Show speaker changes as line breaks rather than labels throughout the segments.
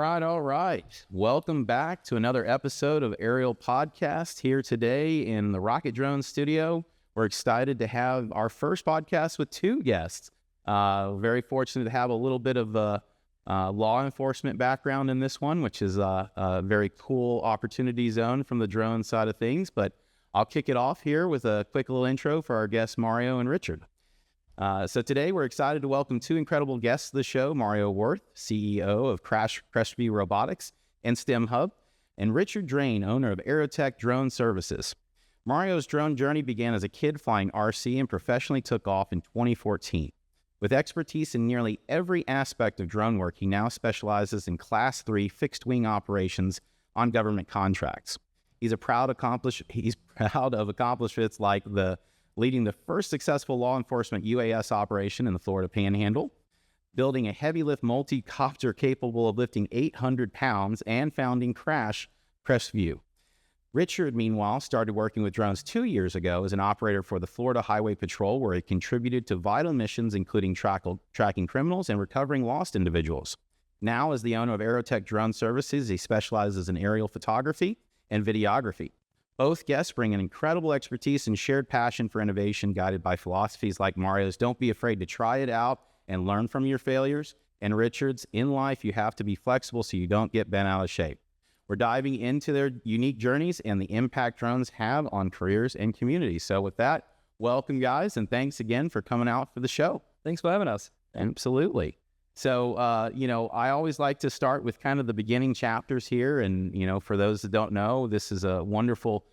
All right. Welcome back to another episode of Aerial Podcast here today in the Rocket Drone studio. We're excited to have our first podcast with two guests. Very fortunate to have a little bit of law enforcement background in this one, which is a very cool opportunity zone from the drone side of things. But I'll kick it off here with a quick little intro for our guests, Mario and Richard. So today we're excited to welcome two incredible guests to the show, Mario Werth, CEO of Crestview Robotics and STEM Hub, and Richard Drain, owner of Aerotech Drone Services. Mario's drone journey began as a kid flying RC and professionally took off in 2014. With expertise in nearly every aspect of drone work, he now specializes in Class 3 fixed-wing operations on government contracts. He's proud of accomplishments like leading the first successful law enforcement UAS operation in the Florida Panhandle, building a heavy lift multi-copter capable of lifting 800 pounds, and founding Crestview. Richard, meanwhile, started working with drones 2 years ago as an operator for the Florida Highway Patrol, where he contributed to vital missions including tracking criminals and recovering lost individuals. Now, as the owner of Aerotech Drone Services, he specializes in aerial photography and videography. Both guests bring an incredible expertise and shared passion for innovation, guided by philosophies like Mario's, don't be afraid to try it out and learn from your failures, and Richard's, in life, you have to be flexible so you don't get bent out of shape. We're diving into their unique journeys and the impact drones have on careers and communities. So with that, welcome, guys, and thanks again for coming out for the show.
Thanks for having us.
Absolutely. So, I always like to start with kind of the beginning chapters here. And, for those that don't know, this is a wonderful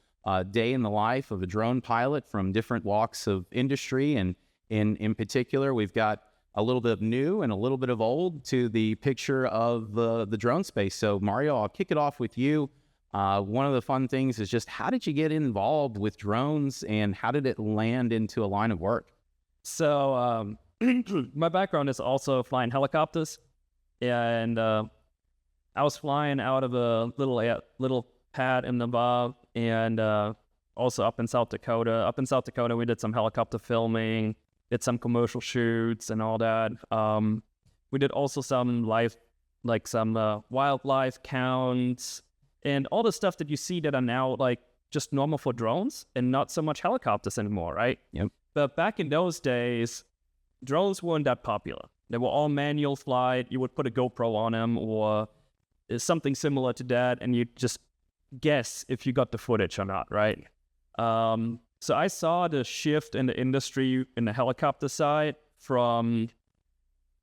day in the life of a drone pilot from different walks of industry. And in particular, we've got a little bit of new and a little bit of old to the picture of the drone space. So, Mario, I'll kick it off with you. One of the fun things is just how did you get involved with drones and how did it land into a line of work?
So, my background is also flying helicopters, and I was flying out of a little pad in Nevada, and also up in South Dakota. Up in South Dakota, we did some helicopter filming, did some commercial shoots and all that. We did also some wildlife counts, and all the stuff that you see that are now like just normal for drones and not so much helicopters anymore, right?
Yep.
But back in those days, drones weren't that popular. They were all manual flight. You would put a GoPro on them or something similar to that, and you just guess if you got the footage or not, right? So I saw the shift in the industry in the helicopter side from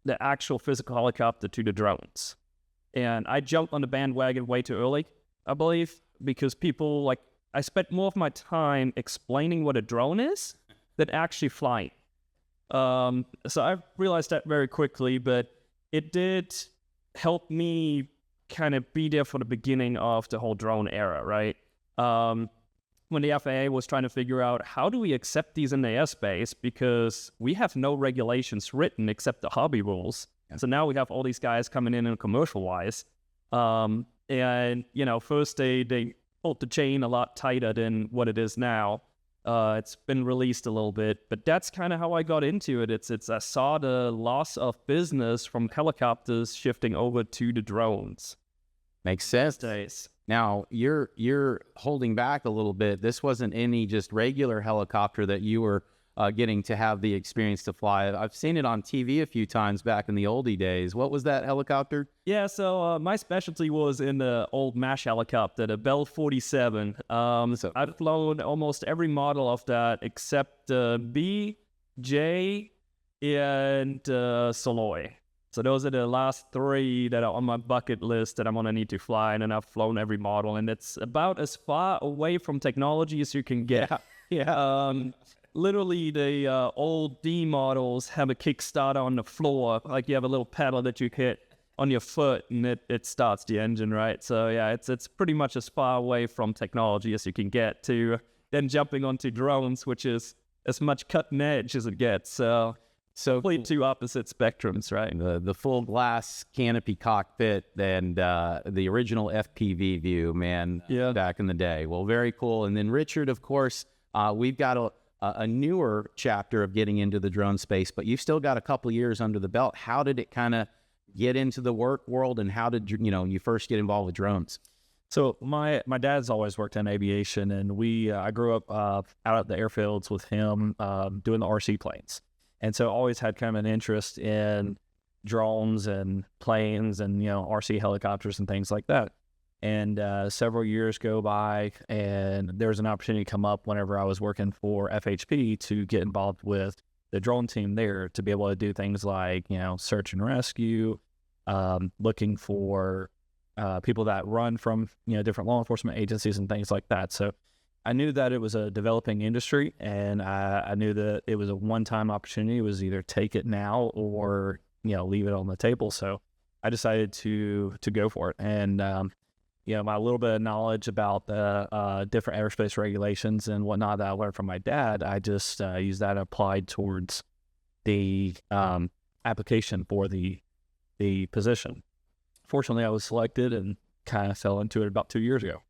the actual physical helicopter to the drones. And I jumped on the bandwagon way too early, I believe, because I spent more of my time explaining what a drone is than actually flying. So I realized that very quickly, but it did help me kind of be there for the beginning of the whole drone era, right? When the FAA was trying to figure out how do we accept these in the airspace, because we have no regulations written except the hobby rules. Yeah. So now we have all these guys coming in commercial-wise. And, first they pulled the chain a lot tighter than what it is now. It's been released a little bit, but that's kind of how I got into it. I saw the loss of business from helicopters shifting over to the drones.
Makes sense.
Days.
Now, you're holding back a little bit. This wasn't any just regular helicopter that you were getting to have the experience to fly. I've seen it on TV a few times back in the oldie days. What was that helicopter? Yeah,
so my specialty was in the old MASH helicopter, the Bell 47. I've flown almost every model of that except B, J, and Saloy. So those are the last three that are on my bucket list that I'm going to need to fly, and I've flown every model, and it's about as far away from technology as you can get.
Yeah.
Literally, the old D models have a Kickstarter on the floor, like you have a little pedal that you hit on your foot, and it starts the engine, right? So yeah, it's pretty much as far away from technology as you can get to then jumping onto drones, which is as much cutting edge as it gets. So complete two opposite spectrums, right?
The full glass canopy cockpit and the original FPV view, man, back in the day. Well, very cool. And then Richard, of course, we've got a newer chapter of getting into the drone space, but you've still got a couple years under the belt. How did it kind of get into the work world, and how did you first get involved with drones?
So my dad's always worked in aviation, and I grew up out at the airfields with him doing the RC planes, and so always had kind of an interest in drones and planes and RC helicopters and things like that. And several years go by, and there was an opportunity come up whenever I was working for FHP to get involved with the drone team there to be able to do things like search and rescue, looking for people that run from different law enforcement agencies and things like that. So I knew that it was a developing industry, and I knew that it was a one-time opportunity. It was either take it now or leave it on the table. So I decided to go for it. And my little bit of knowledge about the different aerospace regulations and whatnot that I learned from my dad, I just used that and applied towards the application for the position. Fortunately, I was selected and kind of fell into it about 2 years ago.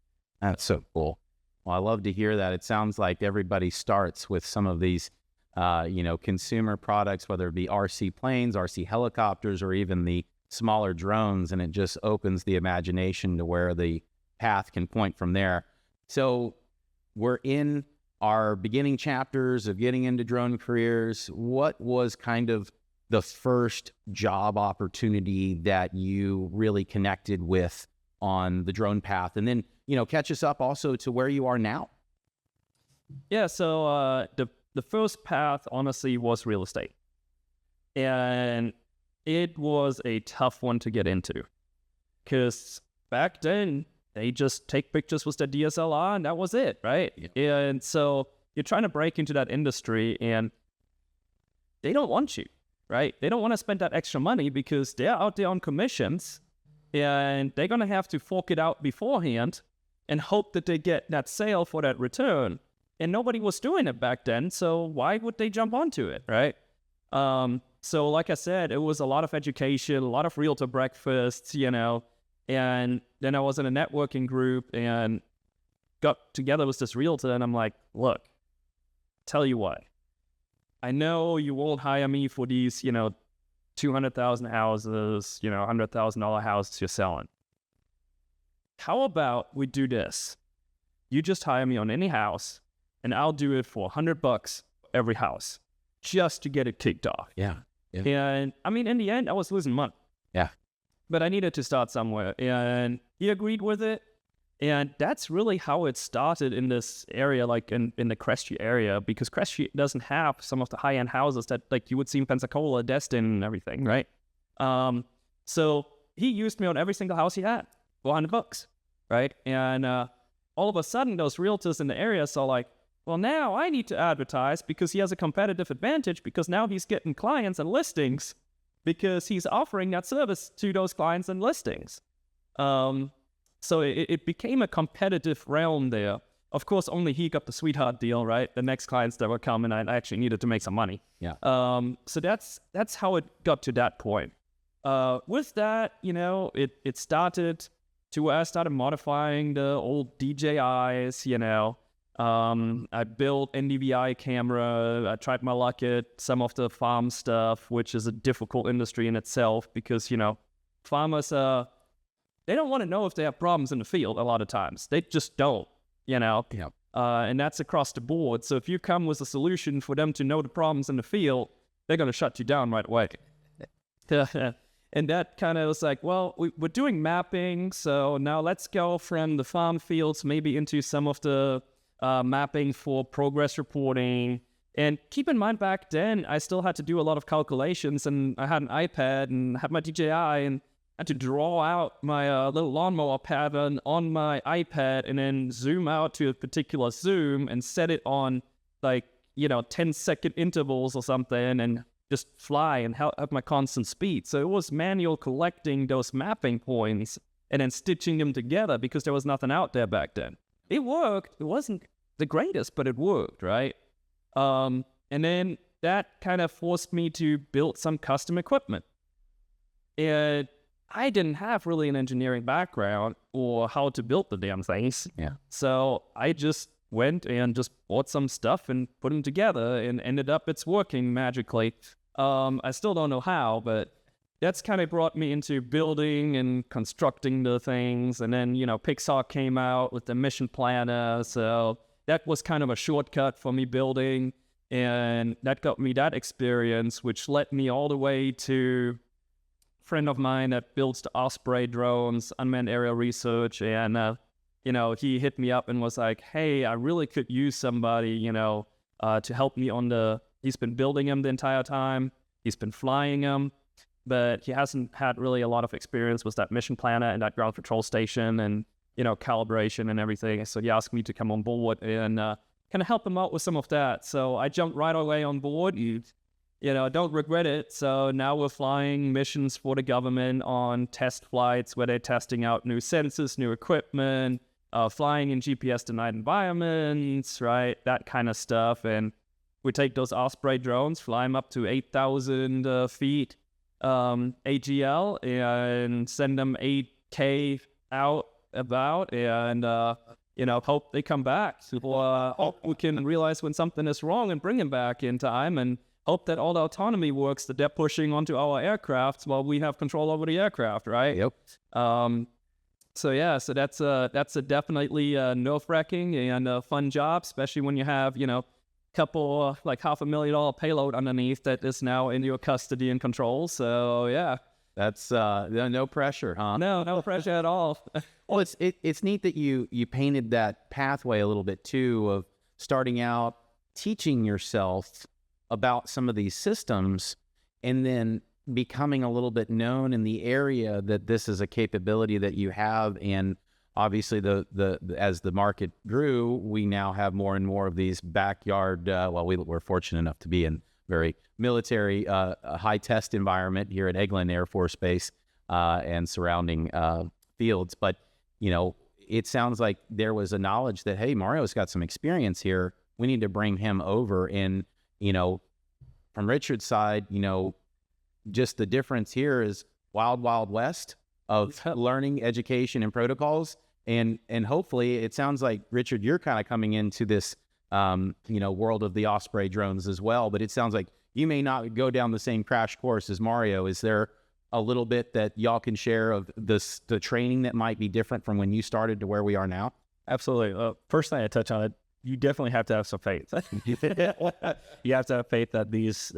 That's so cool. Well, I love to hear that. It sounds like everybody starts with some of these, consumer products, whether it be RC planes, RC helicopters, or even the smaller drones, and it just opens the imagination to where the path can point from there. So we're in our beginning chapters of getting into drone careers. What was kind of the first job opportunity that you really connected with on the drone path? And then, catch us up also to where you are now.
Yeah, so the first path, honestly, was real estate. And it was a tough one to get into. Because back then, they just take pictures with their DSLR and that was it, right? Yeah. And so you're trying to break into that industry and they don't want you. Right? They don't want to spend that extra money because they're out there on commissions and they're going to have to fork it out beforehand and hope that they get that sale for that return. And nobody was doing it back then, so why would they jump onto it, right? So like I said, it was a lot of education, a lot of realtor breakfasts, and then I was in a networking group and got together with this realtor and I'm like, look, tell you what. I know you won't hire me for these, 200,000 houses, $100,000 houses you're selling. How about we do this? You just hire me on any house and I'll do it for $100 every house just to get it kicked off.
Yeah.
And I mean, in the end, I was losing money.
Yeah.
But I needed to start somewhere. And he agreed with it. And that's really how it started in this area, like in the Crestview area, because Crestview doesn't have some of the high-end houses that like you would see in Pensacola, Destin, and everything, right? So he used me on every single house he had for $100, right? And all of a sudden, those realtors in the area saw like, well, now I need to advertise because he has a competitive advantage because now he's getting clients and listings because he's offering that service to those clients and listings. So it became a competitive realm there. Of course, only he got the sweetheart deal, right? The next clients that were coming, I actually needed to make some money.
Yeah.
So that's how it got to that point. With that, it started to where I started modifying the old DJIs, I built NDVI camera. I tried my luck at some of the farm stuff, which is a difficult industry in itself because, farmers they don't want to know if they have problems in the field a lot of times. They just don't, Yeah. And that's across the board. So if you come with a solution for them to know the problems in the field, they're going to shut you down right away. And that kind of was like, well, we're doing mapping. So now let's go from the farm fields maybe into some of the mapping for progress reporting. And keep in mind, back then, I still had to do a lot of calculations and I had an iPad and had my DJI and had to draw out my little lawnmower pattern on my iPad and then zoom out to a particular zoom and set it on 10-second intervals or something and just fly and have my constant speed. So it was manual collecting those mapping points and then stitching them together because there was nothing out there back then. It worked. It wasn't the greatest, but it worked, right? And then that kind of forced me to build some custom equipment. And I didn't have really an engineering background or how to build the damn things.
Yeah.
So I just went and just bought some stuff and put them together and ended up it's working magically. I still don't know how, but that's kind of brought me into building and constructing the things. And then, Pixar came out with the mission planner. So that was kind of a shortcut for me building. And that got me that experience, which led me all the way to a friend of mine that builds the Osprey drones, unmanned aerial research. And, he hit me up and was like, hey, I really could use somebody, to help me he's been building them the entire time. He's been flying them, but he hasn't had really a lot of experience with that mission planner and that ground control station and, calibration and everything. So he asked me to come on board and kind of help him out with some of that. So I jumped right away on board. I don't regret it. So now we're flying missions for the government on test flights where they're testing out new sensors, new equipment, flying in GPS-denied environments, right? That kind of stuff. And we take those Osprey drones, fly them up to 8,000 feet AGL, and send them 8K out about, and hope they come back. Or hope we can realize when something is wrong and bring them back in time, and hope that all the autonomy works that they're pushing onto our aircraft while we have control over the aircraft, right?
Yep.
So that's a definitely nerve-wracking and a fun job, especially when you have, couple like $500,000 payload underneath that is now in your custody and control. So yeah,
that's no pressure, huh?
No pressure at all.
Well, it's neat that you painted that pathway a little bit too, of starting out teaching yourself about some of these systems and then becoming a little bit known in the area that this is a capability that you have. And obviously, as the market grew, we now have more and more of these backyard. We're fortunate enough to be in very military, high test environment here at Eglin Air Force Base and surrounding fields. But it sounds like there was a knowledge that, hey, Mario's got some experience here. We need to bring him over. And from Richard's side, just the difference here is wild, wild west of learning, education, and protocols. And hopefully, it sounds like, Richard, you're kind of coming into this, world of the Osprey drones as well. But it sounds like you may not go down the same crash course as Mario. Is there a little bit that y'all can share of the training that might be different from when you started to where we are now?
Absolutely. First thing I touch on it, you definitely have to have some faith. You have to have faith that these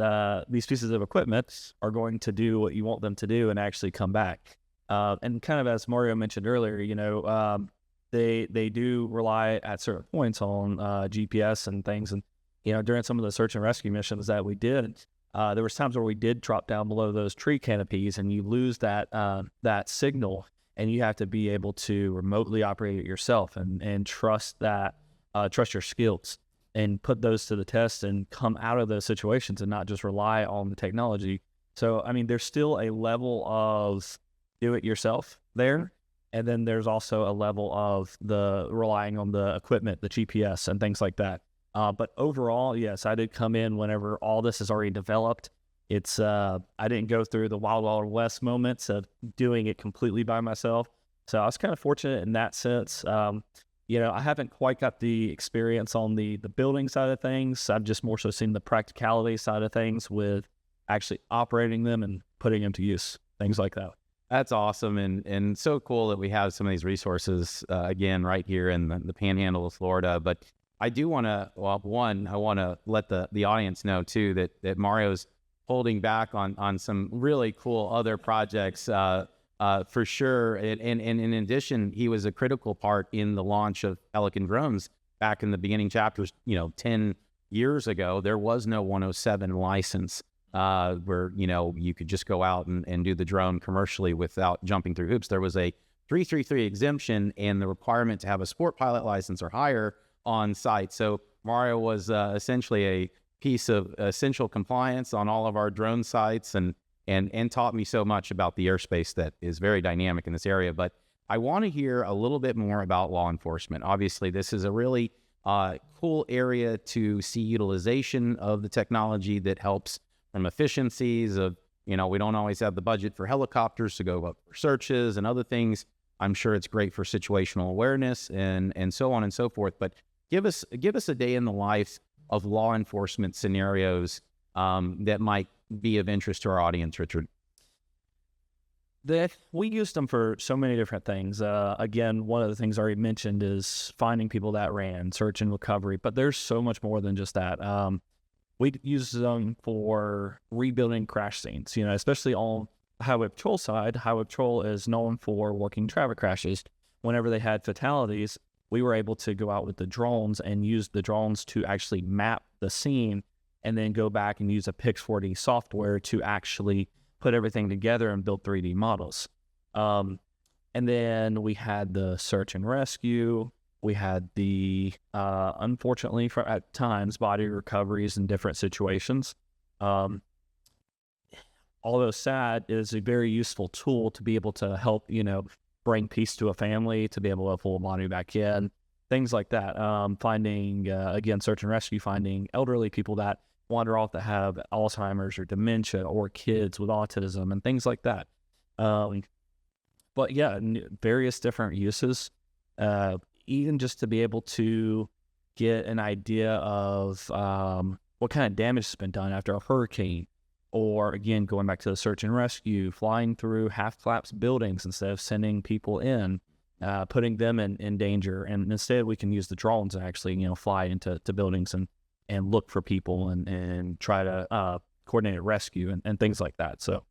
pieces of equipment are going to do what you want them to do and actually come back. And kind of as Mario mentioned earlier, they do rely at certain points on GPS and things. And during some of the search and rescue missions that we did, there was times where we did drop down below those tree canopies, and you lose that signal, and you have to be able to remotely operate it yourself and trust your skills and put those to the test and come out of those situations and not just rely on the technology. So, there's still a level of do it yourself there. And then there's also a level of the relying on the equipment, the GPS and things like that. But overall, yes, I did come in whenever all this is already developed. I didn't go through the wild, wild west moments of doing it completely by myself. So I was kind of fortunate in that sense. I haven't quite got the experience on the building side of things. I've just more so seen the practicality side of things with actually operating them and putting them to use, things like that.
That's awesome, and so cool that we have some of these resources, again, right here in the Panhandle of Florida. But I do want to, I want to let the audience know, too, that Mario's holding back on some really cool other projects, for sure. And in addition, he was a critical part in the launch of Pelican drones back in the beginning chapters, 10 years ago. There was no 107 license. Where, you could just go out and do the drone commercially without jumping through hoops. There was a 333 exemption and the requirement to have a sport pilot license or higher on site. So Mario was essentially a piece of essential compliance on all of our drone sites and taught me so much about the airspace that is very dynamic in this area. But I want to hear a little bit more about law enforcement. Obviously, this is a really cool area to see utilization of the technology that helps from efficiencies of, we don't always have the budget for helicopters to go up for searches and other things. I'm sure it's great for situational awareness and so on and so forth. But give us a day in the life of law enforcement scenarios that might be of interest to our audience, Richard.
We used them for so many different things. Again, one of the things I already mentioned is finding people that ran, search and recovery, but there's so much more than just that. We use them for rebuilding crash scenes, especially on the highway patrol side. Highway patrol is known for working traffic crashes. Whenever they had fatalities, we were able to go out with the drones and use the drones to actually map the scene and then go back and use a Pix4D software to actually put everything together and build 3D models. And then we had the search and rescue. We had the, unfortunately, at times, body recoveries in different situations. Although sad, it is a very useful tool to be able to help, bring peace to a family, to be able to pull a body back in, things like that. Finding, again, search and rescue, finding elderly people that wander off that have Alzheimer's or dementia, or kids with autism and things like that. But yeah, various different uses, even just to be able to get an idea of what kind of damage has been done after a hurricane, or again, going back to the search and rescue, flying through half-collapsed buildings instead of sending people in, putting them in danger. And instead we can use the drones and actually, fly into buildings and look for people and try to coordinate a rescue and things like that. So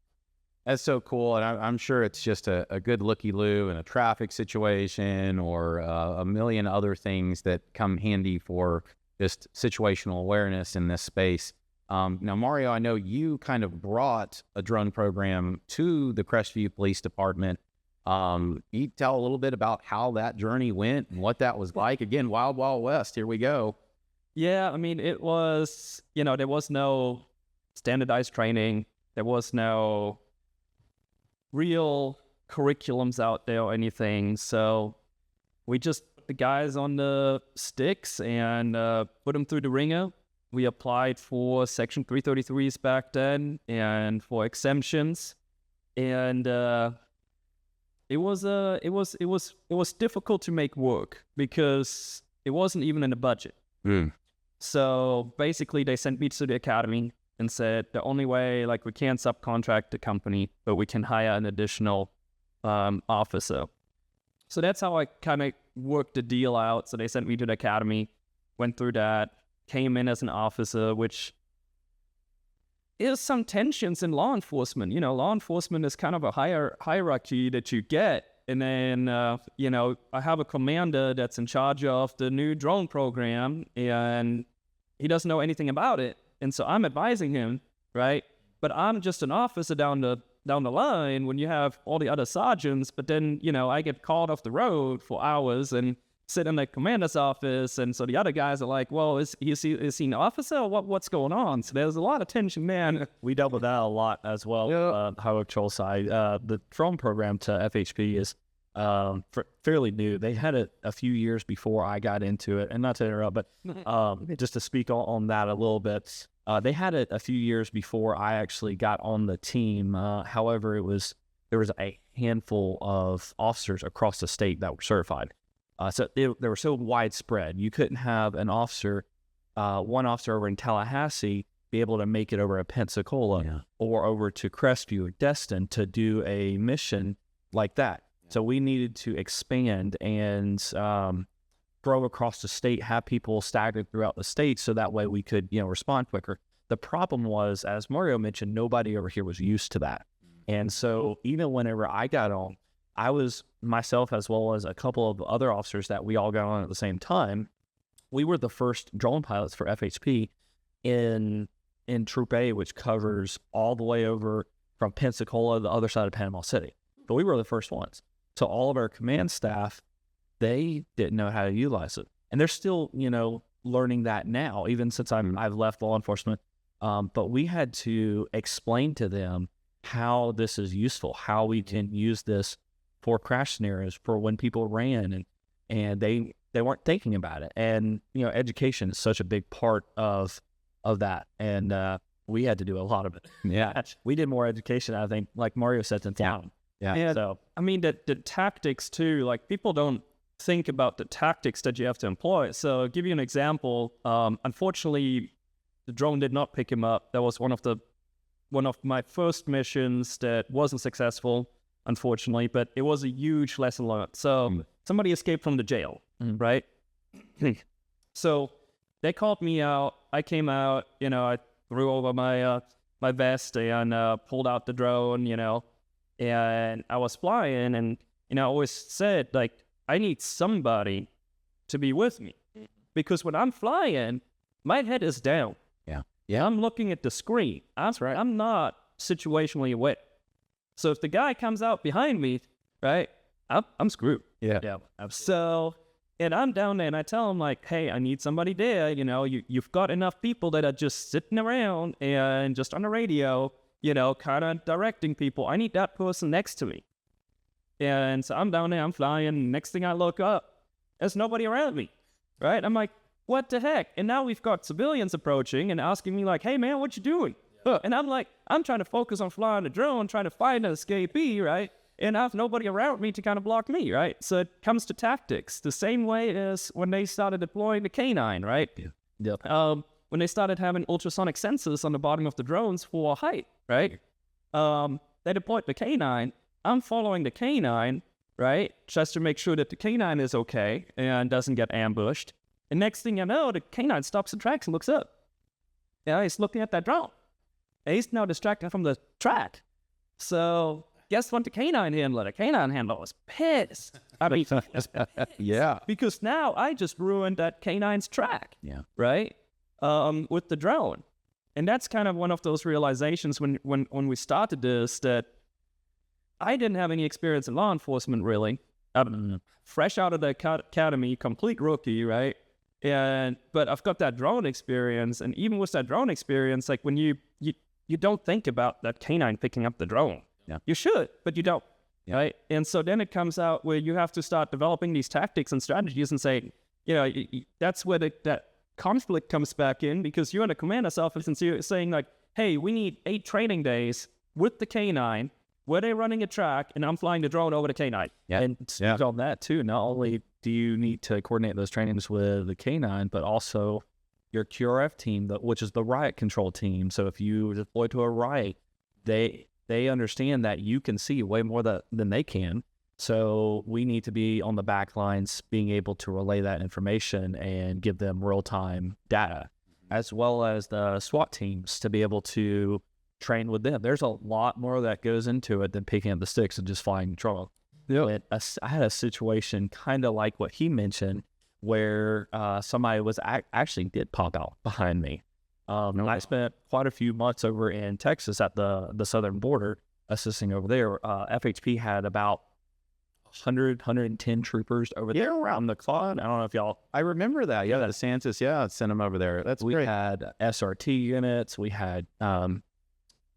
that's so cool. And I'm sure it's just a good looky-loo in a traffic situation, or a million other things that come handy for just situational awareness in this space. Now, Mario, I know you kind of brought a drone program to the Crestview Police Department. You tell a little bit about how that journey went and what that was like? Again, Wild Wild West, here we go.
Yeah, I mean, it was, there was no standardized training. There was no real curriculums out there or anything. So we just put the guys on the sticks and put them through the ringer. We applied for Section 333s back then and for exemptions. And it was difficult to make work because it wasn't even in the budget. So basically they sent me to the academy and said the only way, we can't subcontract the company, but we can hire an additional officer. So that's how I kind of worked the deal out. So they sent me to the academy, went through that, came in as an officer, which is some tensions in law enforcement. Law enforcement is kind of a higher hierarchy that you get. And then, I have a commander that's in charge of the new drone program, and he doesn't know anything about it. And so I'm advising him, right? But I'm just an officer down the line when you have all the other sergeants. But then, I get called off the road for hours and sit in the commander's office. And so the other guys are like, well, is he an officer or what's going on? So there's a lot of tension, man.
We dealt with that a lot as well.
Yep.
Highway patrol side, the drone program to FHP is fairly new. They had it a few years before I got into it, and not to interrupt, but just to speak on that a little bit, they had it a few years before I actually got on the team. However, there was a handful of officers across the state that were certified. So they were so widespread. You couldn't have an officer, one officer over in Tallahassee, be able to make it over to Pensacola or over to Crestview or Destin to do a mission like that. So we needed to expand and grow across the state, have people staggered throughout the state, so that way we could, respond quicker. The problem was, as Mario mentioned, nobody over here was used to that. And so even whenever I got on, I was myself, as well as a couple of other officers that we all got on at the same time. We were the first drone pilots for FHP in Troop A, which covers all the way over from Pensacola, the other side of Panama City. But we were the first ones. So all of our command staff, they didn't know how to utilize it. And they're still, learning that now, even since I've left law enforcement. But we had to explain to them how this is useful, how we can use this for crash scenarios, for when people ran, and they weren't thinking about it. And, education is such a big part of that. And we had to do a lot of it.
Yeah.
We did more education, I think, like Mario said, than town.
Yeah.
And,
So,
I mean, the tactics too, people don't think about the tactics that you have to employ. So I'll give you an example. Unfortunately, the drone did not pick him up. That was one of my first missions that wasn't successful. unfortunately, but it was a huge lesson learned. So somebody escaped from the jail, right? So they called me out. I came out, I threw over my vest and pulled out the drone, and I was flying, and I always said, like, I need somebody to be with me, because when I'm flying, my head is down.
Yeah.
I'm looking at the screen. That's right. I'm not situationally aware. So if the guy comes out behind me, right, I'm screwed.
Yeah.
So, and I'm down there, and I tell him, like, hey, I need somebody there. You've got enough people that are just sitting around and just on the radio, kind of directing people. I need that person next to me. And so I'm down there, I'm flying. Next thing I look up, there's nobody around me, right? I'm like, what the heck? And now we've got civilians approaching and asking me, like, hey, man, what you doing? And I'm like, I'm trying to focus on flying the drone, trying to find an escapee, right? And I have nobody around me to kind of block me, right? So it comes to tactics, the same way as when they started deploying the K9, right? When they started having ultrasonic sensors on the bottom of the drones for height, right? They deployed the K9. I'm following the K9, right? Just to make sure that the K9 is okay and doesn't get ambushed. And next thing you know, the K9 stops the tracks and looks up. Yeah, he's looking at that drone. And he's now distracted from the track. So guess what the K9 handler? The K9 handler was pissed. I mean,
Yeah.
because now I just ruined that K9's track.
Yeah.
Right? With the drone. And that's kind of one of those realizations when we started this, that I didn't have any experience in law enforcement, really. I'm fresh out of the academy, complete rookie, right? But I've got that drone experience, and even with that drone experience, like, when you don't think about that K9 picking up the drone.
Yeah.
You should, but you don't,
Yeah.
right? And so then it comes out where you have to start developing these tactics and strategies and say, that's where that conflict comes back in, because you're in a commander's office and so you're saying, like, hey, we need 8 training days with the K9 where they're running a track, and I'm flying the drone over the K9.
Yeah.
And on that too, not only do you need to coordinate those trainings with the K9, but also your QRF team, which is the riot control team. So if you deploy to a riot, they understand that you can see way more than they can. So we need to be on the back lines, being able to relay that information and give them real-time data, as well as the SWAT teams to be able to train with them. There's a lot more that goes into it than picking up the sticks and just flying the drone. I had a situation kind of like what he mentioned, where somebody was actually did pop out behind me. I spent quite a few months over in Texas at the southern border, assisting over there. FHP had about 110 troopers over there around the clock. I don't know if y'all...
I remember that. Yeah, DeSantis, sent them over there. That's
we
great.
had SRT units. We had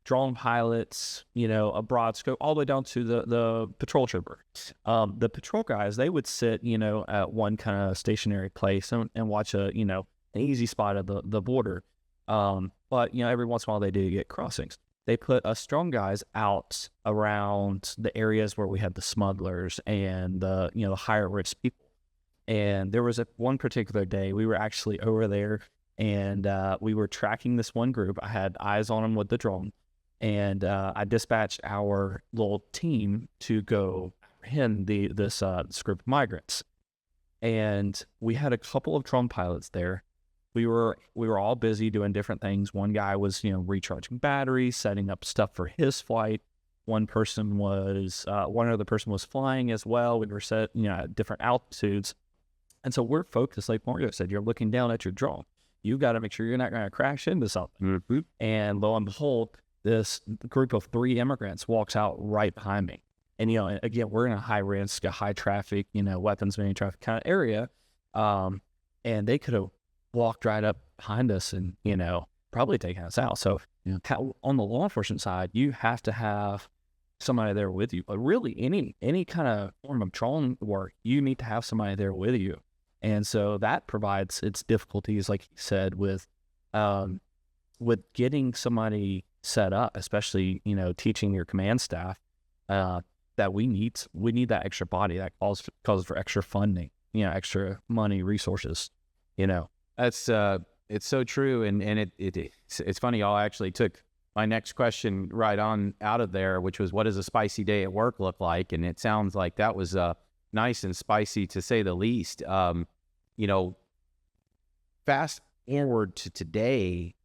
drone pilots, a broad scope, all the way down to the patrol trooper. The patrol guys, they would sit, at one kind of stationary place and watch an easy spot of the border. But, every once in a while they do get crossings. They put us strong guys out around the areas where we had the smugglers and the higher risk people. And there was one particular day we were actually over there, and we were tracking this one group. I had eyes on them with the drone. And I dispatched our little team to go apprehend this group of migrants. And we had a couple of drone pilots there. We were all busy doing different things. One guy was, recharging batteries, setting up stuff for his flight. One other person was flying as well. We were set, at different altitudes. And so we're focused, like Mario said, you're looking down at your drone. You got to make sure you're not going to crash into something. Mm-hmm. And lo and behold, this group of 3 immigrants walks out right behind me. And, again, we're in a high risk, a high traffic, weapons, main traffic kind of area. And they could have walked right up behind us and, probably taken us out. So on the law enforcement side, you have to have somebody there with you. But really, any kind of form of drone work, you need to have somebody there with you. And so that provides its difficulties, like you said, with getting somebody set up, especially, teaching your command staff, that we need that extra body that calls for extra funding, extra money, resources,
That's it's so true. And it's funny. Y'all actually took my next question right on out of there, which was, what does a spicy day at work look like? And it sounds like that was nice and spicy, to say the least. You know, fast forward to today,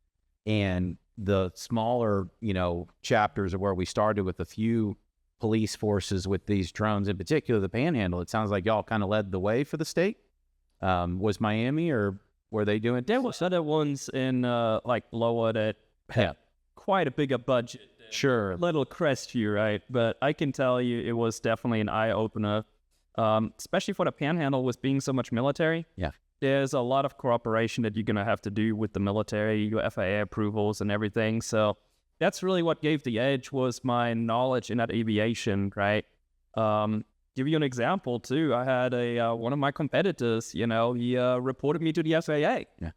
and the smaller, you know, chapters of where we started with a few police forces with these drones, in particular the Panhandle. It sounds like y'all kind of led the way for the state. Was Miami, or were they doing?
There was other ones in like Lower that had quite a bigger budget.
Sure.
Little Crestview, right? But I can tell you it was definitely an eye-opener, especially for the Panhandle with being so much military.
Yeah.
There's a lot of cooperation that you're going to have to do with the military, your FAA approvals and everything. So that's really what gave the edge, was my knowledge in that aviation, right? Give you an example, too. I had one of my competitors, you know, he reported me to the FAA.
Yeah.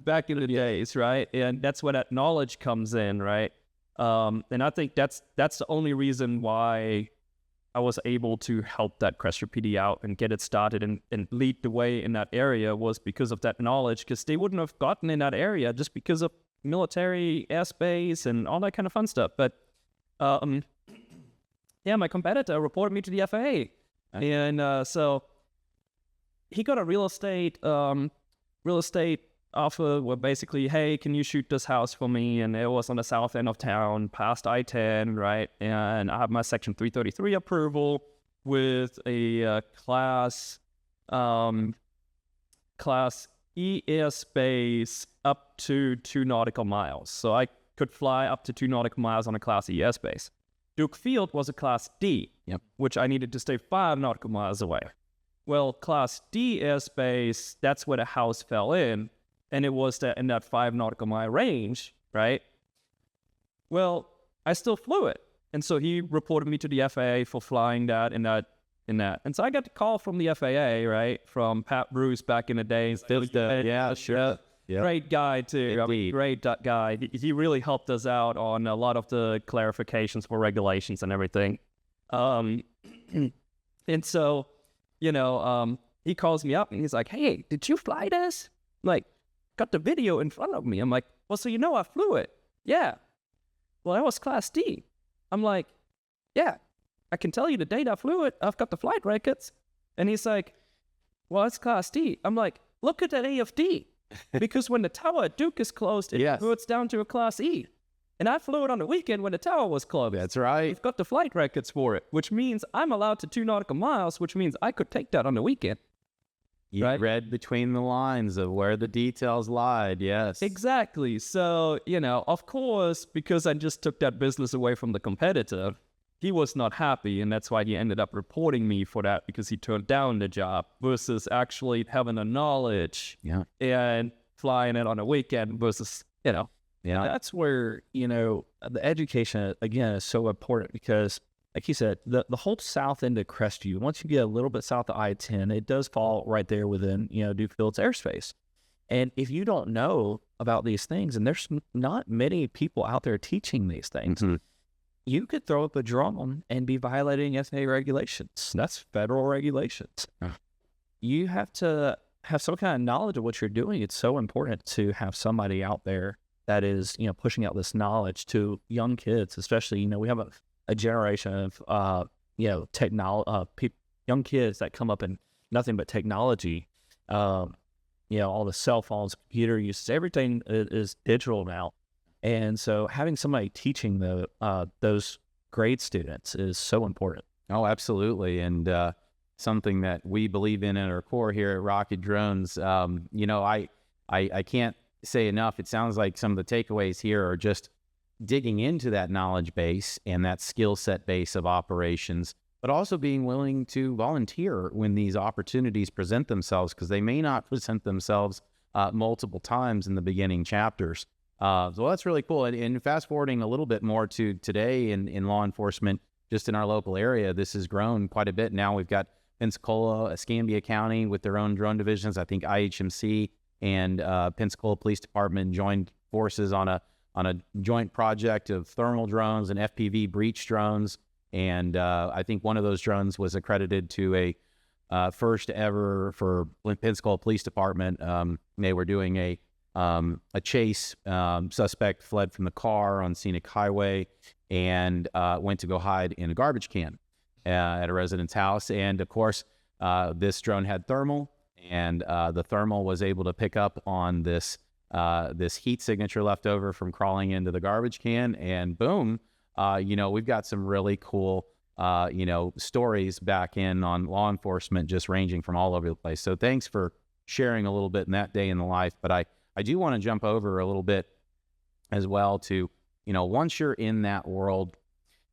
Back in the days, right? And that's where that knowledge comes in, right? And I think that's the only reason why I was able to help that Crestview PD out and get it started and lead the way in that area, was because of that knowledge, because they wouldn't have gotten in that area just because of military airspace and all that kind of fun stuff. But yeah, my competitor reported me to the FAA. And so he got a real estate offer where basically, hey, can you shoot this house for me? And it was on the south end of town, past I-10, right? And I have my Section 333 approval with a class E airspace up to 2 nautical miles. So I could fly up to 2 nautical miles on a Class E airspace. Duke Field was a Class D, which I needed to stay 5 nautical miles away. Well, Class D airspace, that's where the house fell in, and it was in that 5 nautical mile range, right? Well, I still flew it. And so he reported me to the FAA for flying that in that. And so I got the call from the FAA, right, from Pat Bruce back in the days.
Yeah, sure. Yep.
Great guy, too. I mean, great guy. He really helped us out on a lot of the clarifications for regulations and everything. And so, you know, he calls me up and he's like, hey, did you fly this? I'm like, got the video in front of me. I'm like, well, so you know I flew it. Yeah. Well, that was Class D. I'm like, yeah, I can tell you the date I flew it. I've got the flight records. And he's like, well, it's Class D. I'm like, look at that AFD. Because when the tower at Duke is closed, it moves down to a Class E. And I flew it on the weekend when the tower was closed.
That's right.
I've got the flight records for it, which means I'm allowed to 2 nautical miles, which means I could take that on the weekend.
You read between the lines of where the details lied, yes.
Exactly. So, you know, of course, because I just took that business away from the competitor, he was not happy, and that's why he ended up reporting me for that, because he turned down the job versus actually having the knowledge and flying it on a weekend versus, you know.
Yeah, that's where, you know, the education, again, is so important, because, like you said, the whole south end of Crestview, once you get a little bit south of I-10, it does fall right there within, you know, Duke Field's airspace. And if you don't know about these things, and there's not many people out there teaching these things, you could throw up a drone and be violating FAA regulations. That's federal regulations. You have to have some kind of knowledge of what you're doing. It's so important to have somebody out there that is, you know, pushing out this knowledge to young kids, especially, you know, we have a generation of, you know, young kids that come up in nothing but technology. You know, all the cell phones, computer uses, everything is digital now. And so having somebody teaching those grade students is so important.
Oh, absolutely. And something that we believe in at our core here at Rocket Drones. You know, I can't say enough. It sounds like some of the takeaways here are just digging into that knowledge base and that skill set base of operations, but also being willing to volunteer when these opportunities present themselves, because they may not present themselves multiple times in the beginning chapters. So that's really cool. And fast forwarding a little bit more to today in law enforcement, just in our local area, this has grown quite a bit. Now we've got Pensacola, Escambia County with their own drone divisions. I think IHMC and Pensacola Police Department joined forces on a joint project of thermal drones and FPV breach drones. And I think one of those drones was accredited to a first ever for Pensacola Police Department. They were doing a a chase. Suspect fled from the car on scenic highway and went to go hide in a garbage can at a resident's house. And of course, this drone had thermal, and the thermal was able to pick up on this heat signature left over from crawling into the garbage can, and boom, we've got some really cool stories back in on law enforcement, just ranging from all over the place. So thanks for sharing a little bit in that day in the life. But I do want to jump over a little bit as well to, once you're in that world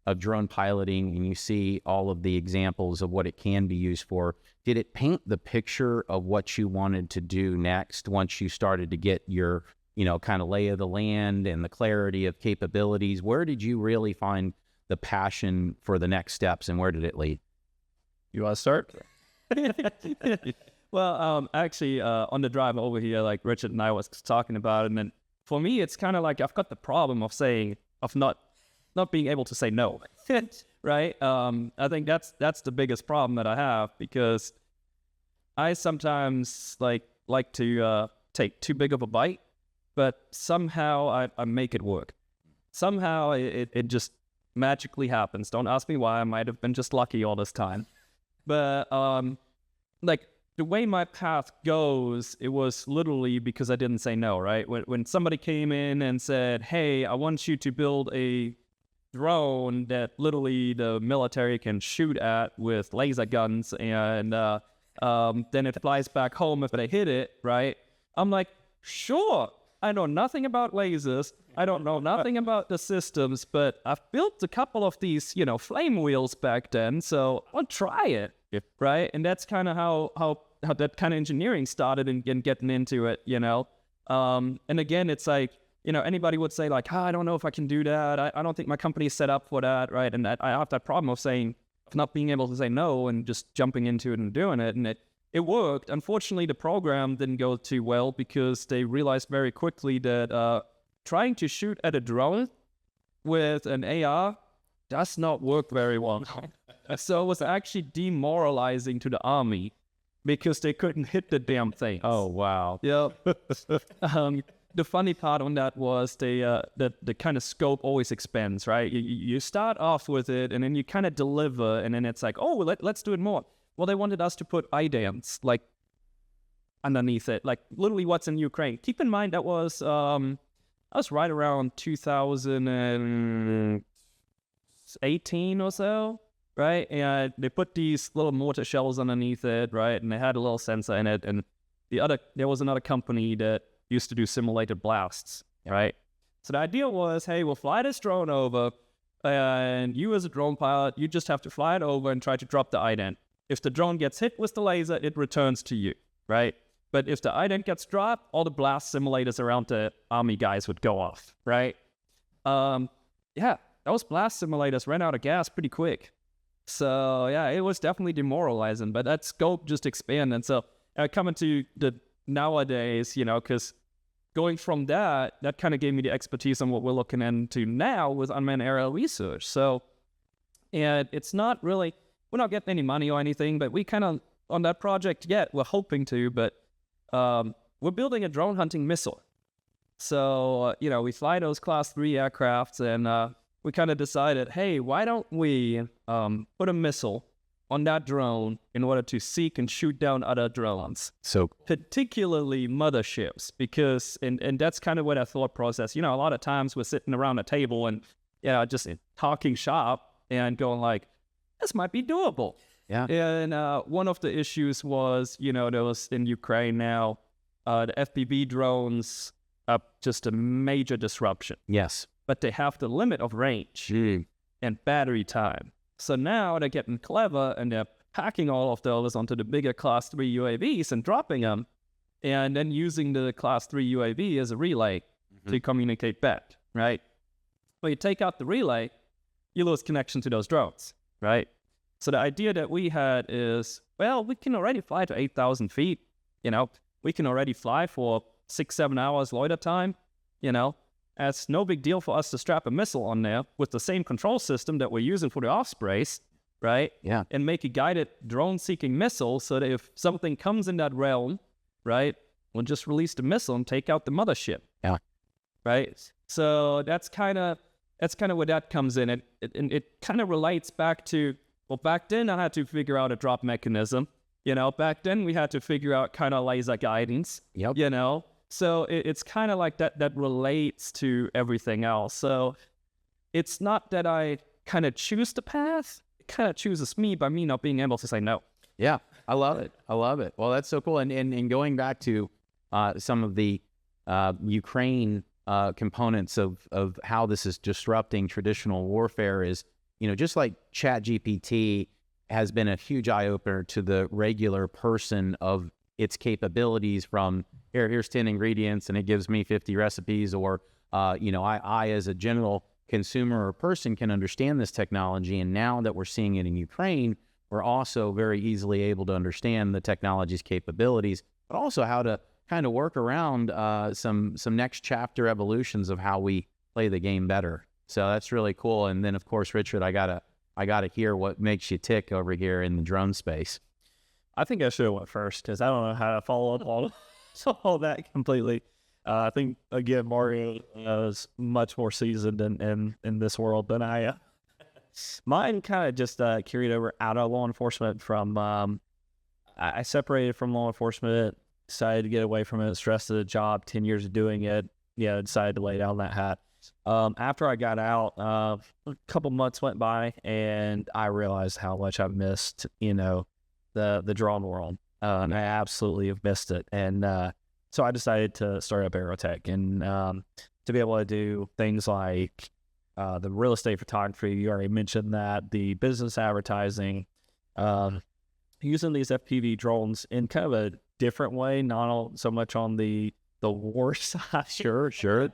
of drone piloting and you see all of the examples of what it can be used for, did it paint the picture of what you wanted to do next once you started to get your, kind of lay of the land and the clarity of capabilities? Where did you really find the passion for the next steps, and where did it lead?
You want to start?
Well, actually, on the drive over here, like Richard and I was talking about it, and then for me, it's kind of like I've got the problem of not being able to say no, right? I think that's the biggest problem that I have, because I sometimes like to take too big of a bite, but somehow I make it work. Somehow it just magically happens. Don't ask me why. I might have been just lucky all this time. But the way my path goes, it was literally because I didn't say no, right? When somebody came in and said, hey, I want you to build a drone that literally the military can shoot at with laser guns, and then it flies back home if they hit it, right? I'm like, sure. I know nothing about lasers. I don't know nothing about the systems, but I've built a couple of these, flame wheels back then, so I'll try it, right? And that's kind of how that kind of engineering started and getting into it, And again, it's like, anybody would say like, I don't know if I can do that. I don't think my company is set up for that, right? And I have that problem of not being able to say no and just jumping into it and doing it, and it worked. Unfortunately, the program didn't go too well because they realized very quickly that trying to shoot at a drone with an AR does not work very well. So it was actually demoralizing to the Army because they couldn't hit the damn thing.
Oh, wow.
Yeah. The funny part on that was the kind of scope always expands, right? You start off with it, and then you kind of deliver, and then it's like, oh, let's do it more. Well, they wanted us to put IDAMs underneath it, like literally what's in Ukraine. Keep in mind that was right around 2018 or so, right? And they put these little mortar shells underneath it, right? And they had a little sensor in it. And there was another company that used to do simulated blasts, right? So the idea was, hey, we'll fly this drone over, and you as a drone pilot, you just have to fly it over and try to drop the ident. If the drone gets hit with the laser, it returns to you, right? But if the ident gets dropped, all the blast simulators around the Army guys would go off, right? Those blast simulators ran out of gas pretty quick. So, yeah, it was definitely demoralizing, but that scope just expanded. So, coming to the nowadays, because going from that kind of gave me the expertise on what we're looking into now with unmanned aerial research. So, and it's not really, we're not getting any money or anything, but we kind of, on that project yet, we're hoping to, but we're building a drone hunting missile. So, we fly those Class 3 aircrafts, and we kind of decided, hey, why don't we put a missile on that drone in order to seek and shoot down other drones.
So
particularly motherships, because, and that's kind of what our thought process, a lot of times we're sitting around a table and, just talking shop and going like, this might be doable.
Yeah.
And one of the issues was, there was in Ukraine now, the FPV drones are just a major disruption.
Yes.
But they have the limit of range and battery time. So now they're getting clever and they're packing all of those onto the bigger Class 3 UAVs and dropping them, and then using the Class 3 UAV as a relay to communicate back, right? Well, you take out the relay, you lose connection to those drones, right? So the idea that we had is, well, we can already fly to 8,000 feet, we can already fly for 6-7 hours loiter time, It's no big deal for us to strap a missile on there with the same control system that we're using for the Ospreys, right?
Yeah.
And make a guided drone-seeking missile so that if something comes in that realm, right, we'll just release the missile and take out the mothership.
Yeah.
Right. So that's kind of where that comes in. It kind of relates back to, well, back then I had to figure out a drop mechanism. Back then we had to figure out kind of laser guidance.
Yep.
So it's kind of like that relates to everything else. So it's not that I kind of choose the path. It kind of chooses me by me not being able to say no.
Yeah, I love it. Well, that's so cool. And going back to some of the Ukraine components of how this is disrupting traditional warfare is, just like ChatGPT has been a huge eye-opener to the regular person of its capabilities from here's 10 ingredients and it gives me 50 recipes, or I as a general consumer or person can understand this technology. And now that we're seeing it in Ukraine, we're also very easily able to understand the technology's capabilities, but also how to kind of work around some next chapter evolutions of how we play the game better. So that's really cool. And then of course, Richard, I gotta hear what makes you tick over here in the drone space.
I think I should have went first because I don't know how to follow up all that completely. I think, again, Mario is much more seasoned in this world than I am. Mine kind of just carried over out of law enforcement from, I separated from law enforcement, decided to get away from it, stressed at the job, 10 years of doing it, decided to lay down that hat. After I got out, a couple months went by and I realized how much I missed, the drone world. And I absolutely have missed it. And so I decided to start up Aerotech and to be able to do things like the real estate photography. You already mentioned that, the business advertising, using these FPV drones in kind of a different way, not so much on the war side.
Sure.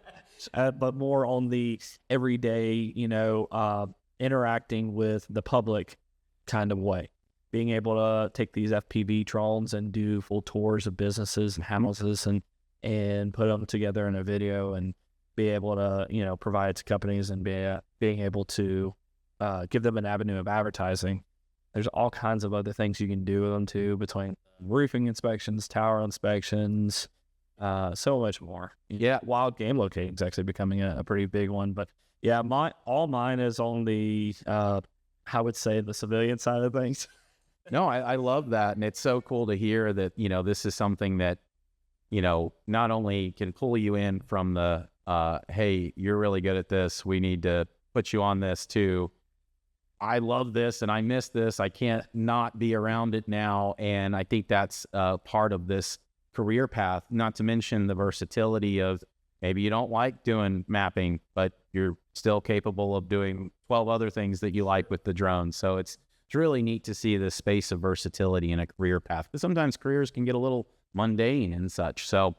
But more on the everyday, interacting with the public kind of way. Being able to take these FPV drones and do full tours of businesses and houses and put them together in a video and be able to, provide to companies and being able to give them an avenue of advertising. There's all kinds of other things you can do with them too, between roofing inspections, tower inspections, so much more.
Yeah.
Wild game locating is actually becoming a pretty big one. But yeah, mine is on the, I would say, the civilian side of things.
No, I love that. And it's so cool to hear that, this is something that, not only can pull you in from the, hey, you're really good at this, we need to put you on this too. I love this and I miss this. I can't not be around it now. And I think that's part of this career path, not to mention the versatility of maybe you don't like doing mapping, but you're still capable of doing 12 other things that you like with the drone. So it's really neat to see the space of versatility in a career path, because sometimes careers can get a little mundane and such. So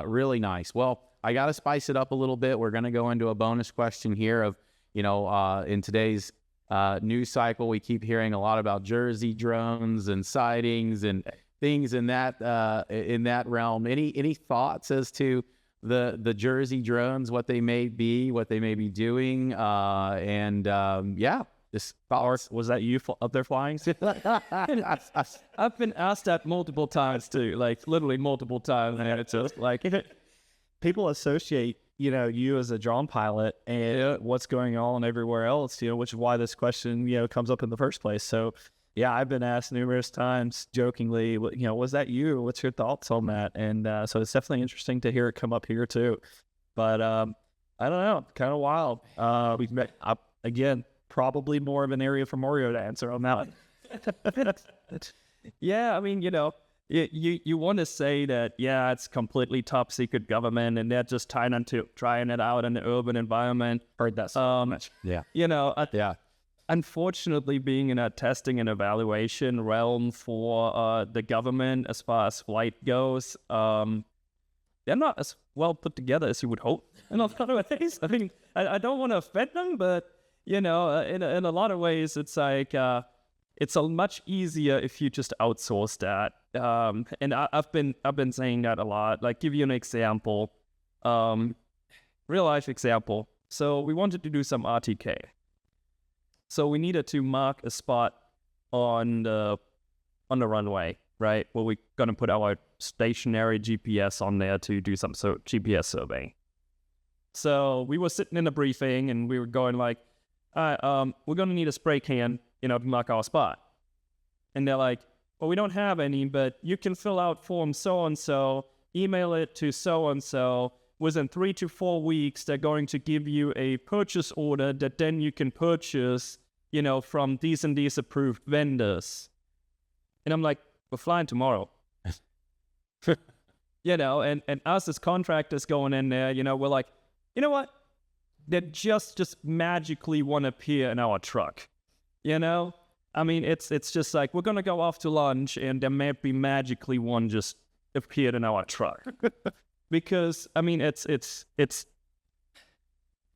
really nice. Well, I got to spice it up a little bit. We're going to go into a bonus question here of, in today's news cycle, we keep hearing a lot about Jersey drones and sightings and things in that realm. Any thoughts as to the Jersey drones, what they may be, what they may be doing, yeah.
Was that you up there flying?
I've been asked that multiple times too, like literally multiple times. And it's just like
people associate, you as a drone pilot and what's going on everywhere else, which is why this question, comes up in the first place. So yeah, I've been asked numerous times jokingly, was that you? What's your thoughts on that? And so it's definitely interesting to hear it come up here too. But I don't know, kind of wild. We've met up again. Probably more of an area for Mario to answer on that one.
Yeah, I mean, you want to say that, yeah, it's completely top secret government and they're just trying it out in the urban environment.
Heard that so much.
Yeah.
Yeah. Unfortunately, being in a testing and evaluation realm for the government as far as flight goes, they're not as well put together as you would hope in a lot of ways. I mean, I don't want to offend them, but in a lot of ways, it's like it's much easier if you just outsource that. And I've been saying that a lot. Like, give you an example, real life example. So we wanted to do some RTK. So we needed to mark a spot on the runway, right? Well, we're going to put our stationary GPS on there to do some sort of GPS survey. So we were sitting in a briefing and we were going like, all right, we're going to need a spray can, to mark our spot. And they're like, well, we don't have any, but you can fill out form so-and-so, email it to so-and-so. Within 3 to 4 weeks, they're going to give you a purchase order that then you can purchase, from these and these approved vendors. And I'm like, we're flying tomorrow. And us as contractors going in there, we're like, you know what? They just magically won't appear in our truck. I mean, it's just like, we're going to go off to lunch and there may be magically one just appeared in our truck. Because, I mean, it's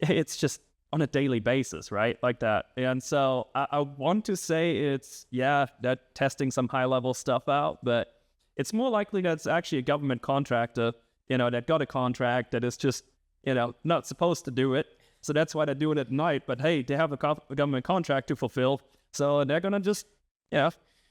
just on a daily basis, right? Like that. And so I want to say they're testing some high-level stuff out, but it's more likely that it's actually a government contractor, that got a contract that is just, not supposed to do it. So that's why they're doing it at night. But hey, they have a government contract to fulfill. So they're going to just,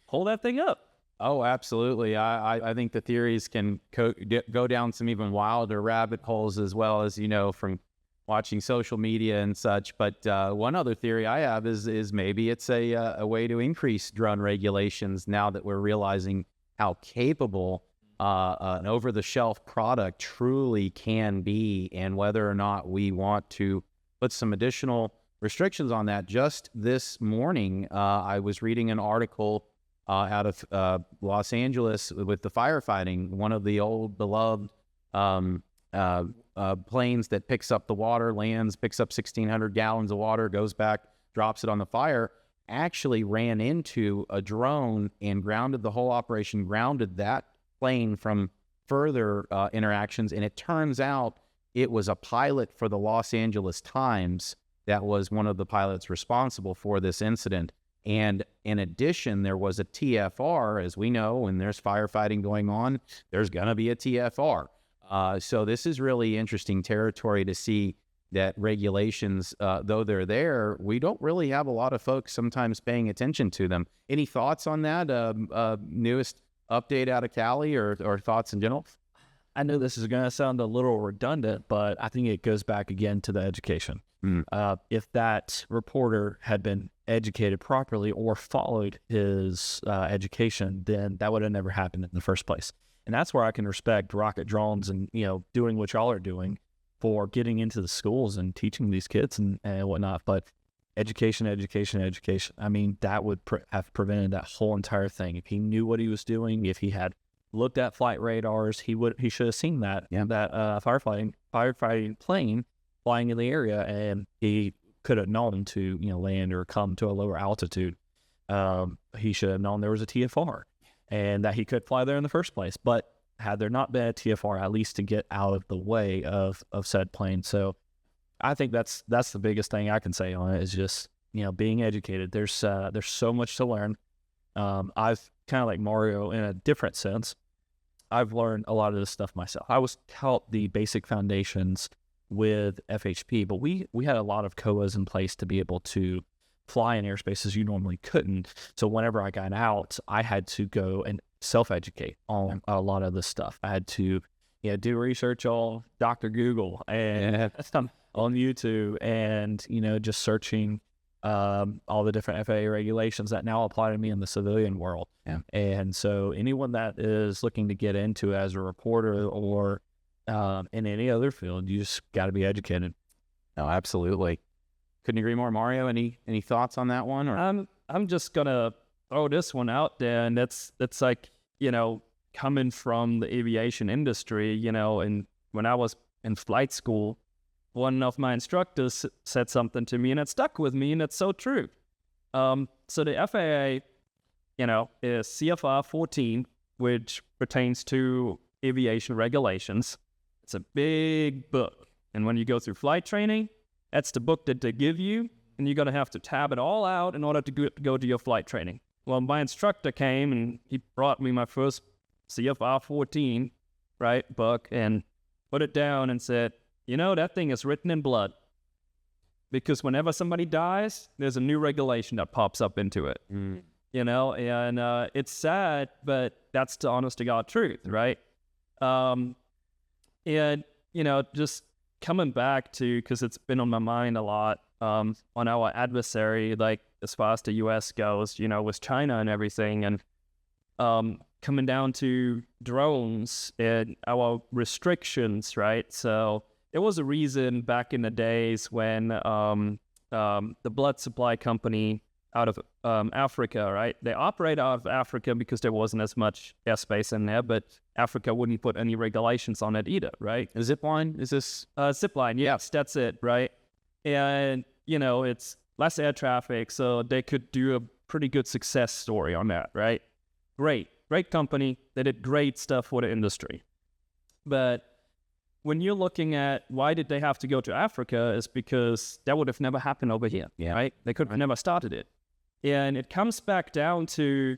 hold that thing up.
Oh, absolutely. I think the theories can go down some even wilder rabbit holes as well, as from watching social media and such. But one other theory I have is maybe it's a way to increase drone regulations now that we're realizing how capable an over-the-shelf product truly can be, and whether or not we want to put some additional restrictions on that. Just this morning, I was reading an article out of Los Angeles with the firefighting, one of the old beloved planes that picks up the water, lands, picks up 1,600 gallons of water, goes back, drops it on the fire, actually ran into a drone and grounded the whole operation, grounded that plane from further interactions. And it turns out it was a pilot for the Los Angeles Times that was one of the pilots responsible for this incident. And in addition, there was a TFR. As we know, when there's firefighting going on, there's going to be a TFR. So this is really interesting territory to see that regulations, though they're there, we don't really have a lot of folks sometimes paying attention to them. Any thoughts on that? Newest update out of Cali or thoughts in general?
I know this is going to sound a little redundant, but I think it goes back again to the education. If that reporter had been educated properly or followed his education, then that would have never happened in the first place. And that's where I can respect Rocket Drones and, doing what y'all are doing for getting into the schools and teaching these kids and whatnot. But education. I mean, that would have prevented that whole entire thing. If he knew what he was doing, if he had looked at flight radars, he should have seen that firefighting plane flying in the area, and he could have known to land or come to a lower altitude. He should have known there was a TFR and that he could fly there in the first place. But had there not been a TFR, at least to get out of the way of said plane. So I think that's the biggest thing I can say on it is just being educated. There's so much to learn. I've kind of like Mario in a different sense. I've learned a lot of this stuff myself. I was taught the basic foundations with FHP, but we had a lot of COAs in place to be able to fly in airspaces you normally couldn't. So whenever I got out, I had to go and self-educate on a lot of this stuff. I had to do research on Dr. Google and on YouTube and just searching all the different FAA regulations that now apply to me in the civilian world. And so anyone that is looking to get into as a reporter or in any other field, you just got to be educated.
No, absolutely. Couldn't agree more. Mario, any thoughts on that one? Or
I'm just gonna throw this one out there, and that's like coming from the aviation industry, and when I was in flight school, one of my instructors said something to me, and it stuck with me, and it's so true. So the FAA, is CFR 14, which pertains to aviation regulations. It's a big book. And when you go through flight training, that's the book that they give you, and you're going to have to tab it all out in order to go to your flight training. Well, my instructor came, and he brought me my first CFR 14, book, and put it down and said, that thing is written in blood. Because whenever somebody dies, there's a new regulation that pops up into it. and it's sad, but that's the honest to God truth, right? And, just coming back to, because it's been on my mind a lot, on our adversary, like as far as the U.S. goes, with China and everything, and coming down to drones and our restrictions, right? So there was a reason back in the days when the blood supply company out of Africa, right? They operate out of Africa because there wasn't as much airspace in there, but Africa wouldn't put any regulations on it either, right?
A zip line? Is this?
Zip line, yes, that's it, right? And, it's less air traffic, so they could do a pretty good success story on that, right? Great company. They did great stuff for the industry. But when you're looking at why did they have to go to Africa, is because that would have never happened over here, right? They could have never started it. And it comes back down to,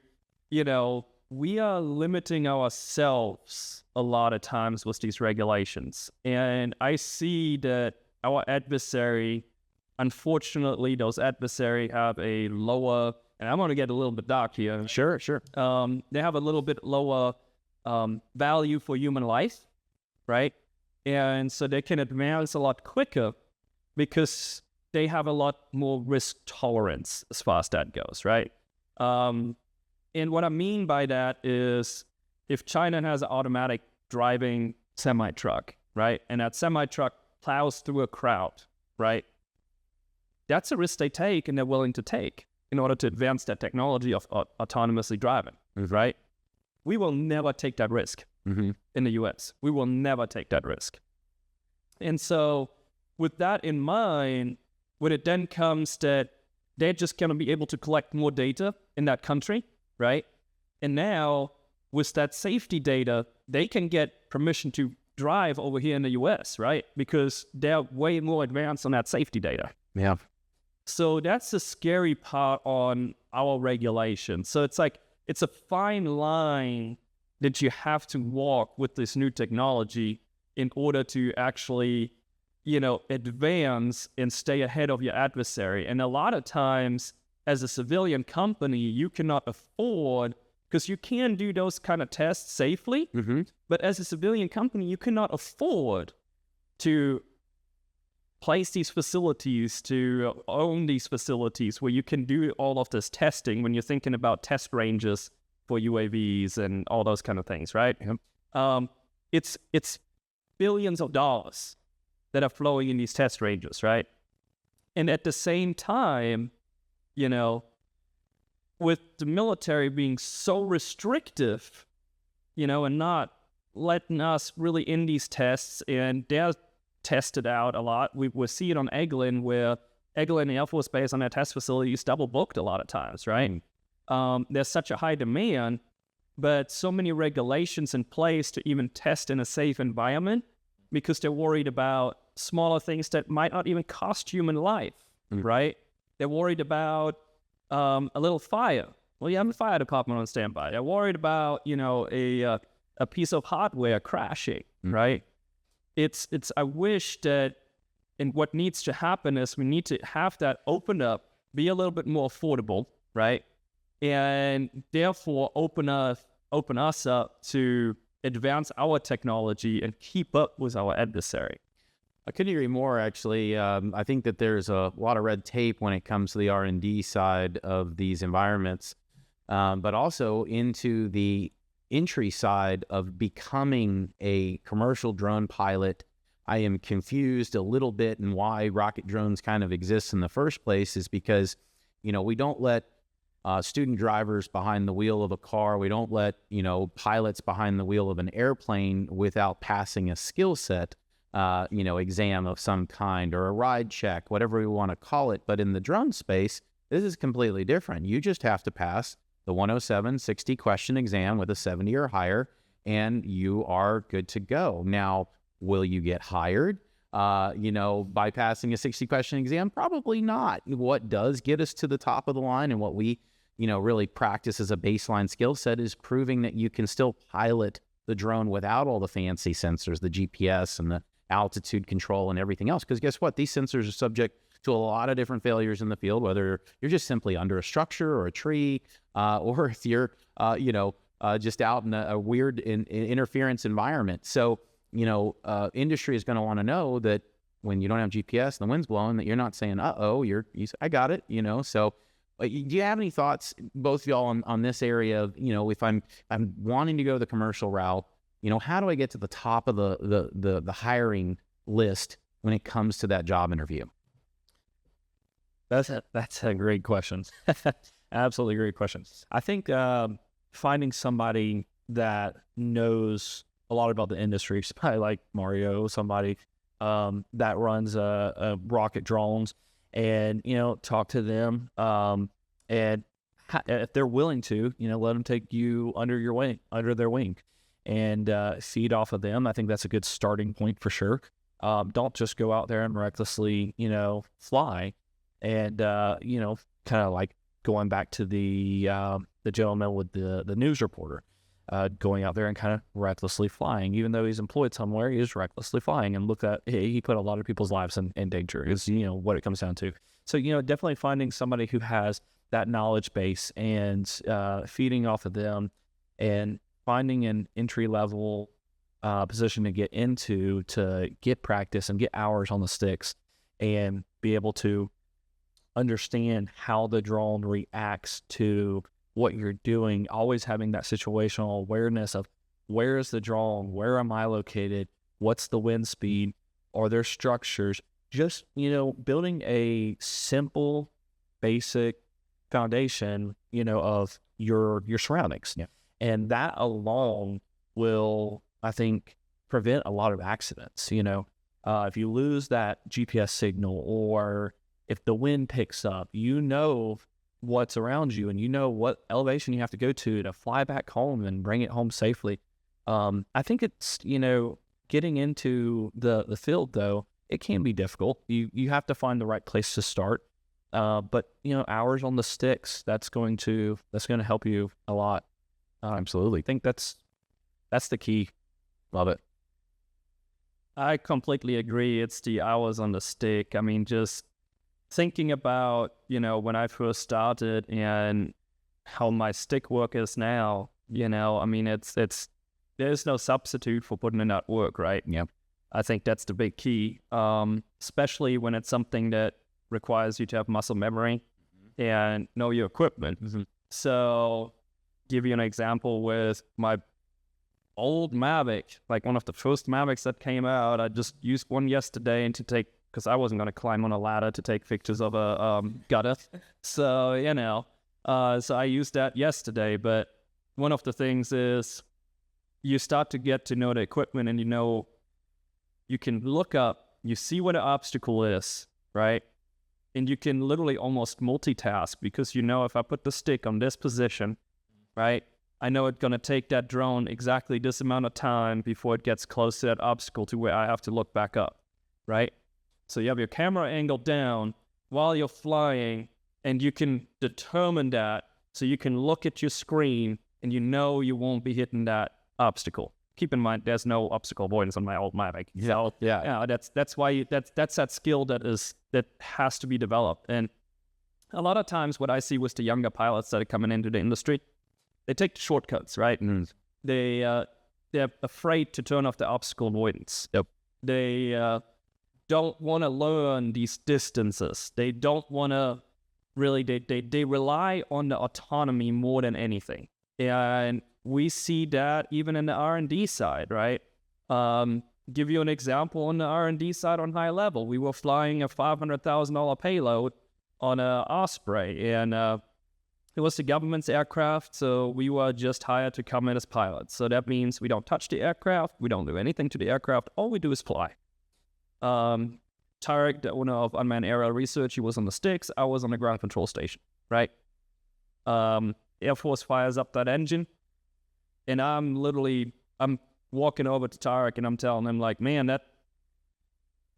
we are limiting ourselves a lot of times with these regulations. And I see that our adversary, unfortunately, those adversary have a lower, and I'm going to get a little bit dark here.
Sure.
They have a little bit lower value for human life, right? And so they can advance a lot quicker because they have a lot more risk tolerance as far as that goes, right? And what I mean by that is if China has an automatic driving semi-truck, right? And that semi-truck plows through a crowd, right? That's a risk they take and they're willing to take in order to advance that technology of autonomously driving, right? We will never take that risk in the US. We will never take that risk. And so with that in mind, when it then comes that they're just going to be able to collect more data in that country, right? And now with that safety data, they can get permission to drive over here in the US, right? Because they're way more advanced on that safety data.
Yeah.
So that's the scary part on our regulation. So it's like, it's a fine line that you have to walk with this new technology in order to actually, advance and stay ahead of your adversary. And a lot of times, as a civilian company, you cannot afford, because you can do those kind of tests safely, but as a civilian company, you cannot afford to place these facilities, to own these facilities where you can do all of this testing when you're thinking about test ranges for UAVs and all those kind of things, right? It's billions of dollars that are flowing in these test ranges, right? And at the same time, with the military being so restrictive, and not letting us really in these tests, and they're tested out a lot. We see it on Eglin, where Eglin Air Force Base on their test facility is double booked a lot of times, right? There's such a high demand, but so many regulations in place to even test in a safe environment because they're worried about smaller things that might not even cost human life, right? They're worried about a little fire. Well, you have a fire department on standby. They're worried about, a piece of hardware crashing, right? I wish that, and what needs to happen is we need to have that open up, be a little bit more affordable, right? And therefore open us up to advance our technology and keep up with our adversary.
I couldn't agree more, actually. I think that there's a lot of red tape when it comes to the R&D side of these environments, but also into the entry side of becoming a commercial drone pilot. I am confused a little bit in why rocket drones kind of exist in the first place, is because, we don't let student drivers behind the wheel of a car. We don't let, pilots behind the wheel of an airplane without passing a skill set, exam of some kind, or a ride check, whatever we want to call it. But in the drone space, this is completely different. You just have to pass the 107 60 question exam with a 70 or higher, and you are good to go. Now, will you get hired, by passing a 60 question exam? Probably not. What does get us to the top of the line, and what we, really practice as a baseline skill set, is proving that you can still pilot the drone without all the fancy sensors, the GPS and the altitude control and everything else. Because guess what? These sensors are subject to a lot of different failures in the field, whether you're just simply under a structure or a tree, or if you're, just out in a weird interference environment. So, industry is going to want to know that when you don't have GPS and the wind's blowing, that you're not saying, I got it, So do you have any thoughts, both of y'all, on this area of, if I'm wanting to go the commercial route, how do I get to the top of the hiring list when it comes to that job interview?
That's a great question. Absolutely great question. I think finding somebody that knows a lot about the industry, somebody like Mario, somebody that runs a rocket drones, and talk to them, and if they're willing to, let them take you under their wing, and feed off of them. I think that's a good starting point for sure. Don't just go out there and recklessly, fly. And, kind of like going back to the gentleman with the news reporter, going out there and kind of recklessly flying, even though he's employed somewhere, he is recklessly flying, and he put a lot of people's lives in danger is, what it comes down to. So, definitely finding somebody who has that knowledge base and feeding off of them, and finding an entry-level position to get into, to get practice and get hours on the sticks and be able to understand how the drone reacts to what you're doing, always having that situational awareness of where is the drone, where am I located, what's the wind speed, are there structures, just, building a simple, basic foundation, of your surroundings. Yeah. And that alone will, I think, prevent a lot of accidents. If you lose that GPS signal, or if the wind picks up, what's around you, and what elevation you have to go to fly back home and bring it home safely. I think it's, getting into the field, though, it can be difficult. You have to find the right place to start. But hours on the sticks, that's going to help you a lot.
Absolutely.
I think that's the key.
Love it.
I completely agree. It's the hours on the stick. I mean, just thinking about, when I first started and how my stick work is now, I mean, there's no substitute for putting in that work, right?
Yeah.
I think that's the big key, especially when it's something that requires you to have muscle memory and know your equipment.
Mm-hmm.
So, give you an example with my old Mavic, like one of the first Mavics that came out. I just used one yesterday because I wasn't going to climb on a ladder to take pictures of a gutter. So, so I used that yesterday. But one of the things is you start to get to know the equipment, and you can look up, you see what an obstacle is, right? And you can literally almost multitask, because if I put the stick on this position, right, I know it's going to take that drone exactly this amount of time before it gets close to that obstacle to where I have to look back up, right? So you have your camera angled down while you're flying, and you can determine that, so you can look at your screen and you won't be hitting that obstacle. Keep in mind, there's no obstacle avoidance on my old Mavic. So yeah, that's why that's that skill that has to be developed. And a lot of times, what I see with the younger pilots that are coming into the industry, they take the shortcuts, right?
Mm.
They're afraid to turn off the obstacle avoidance.
Yep.
They don't want to learn these distances. They don't want to really. They rely on the autonomy more than anything. And we see that even in the R&D side, right? Give you an example on the R&D side on high level. We were flying a $500,000 payload on a Osprey, and it was the government's aircraft, so we were just hired to come in as pilots. So that means we don't touch the aircraft, we don't do anything to the aircraft, all we do is fly. Tarek, the owner of Unmanned Aerial Research, he was on the sticks, I was on the ground control station, right? Air Force fires up that engine, and I'm walking over to Tarek and I'm telling him, like, man, that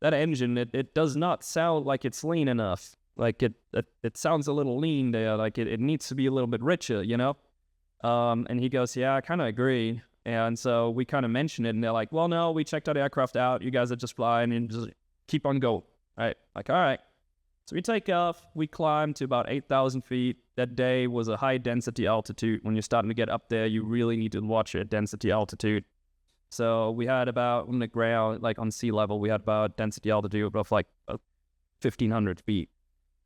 engine, it does not sound like it's lean enough. Like it sounds a little lean there. Like it needs to be a little bit richer, And he goes, yeah, I kind of agree. And so we kind of mentioned it, and they're like, well, no, we checked our aircraft out. You guys are just flying and just keep on going. Right? Like, all right. So we take off. We climb to about 8,000 feet. That day was a high density altitude. When you're starting to get up there, you really need to watch your density altitude. So we had about, on the ground, like on sea level, we had about density altitude of like 1,500 feet.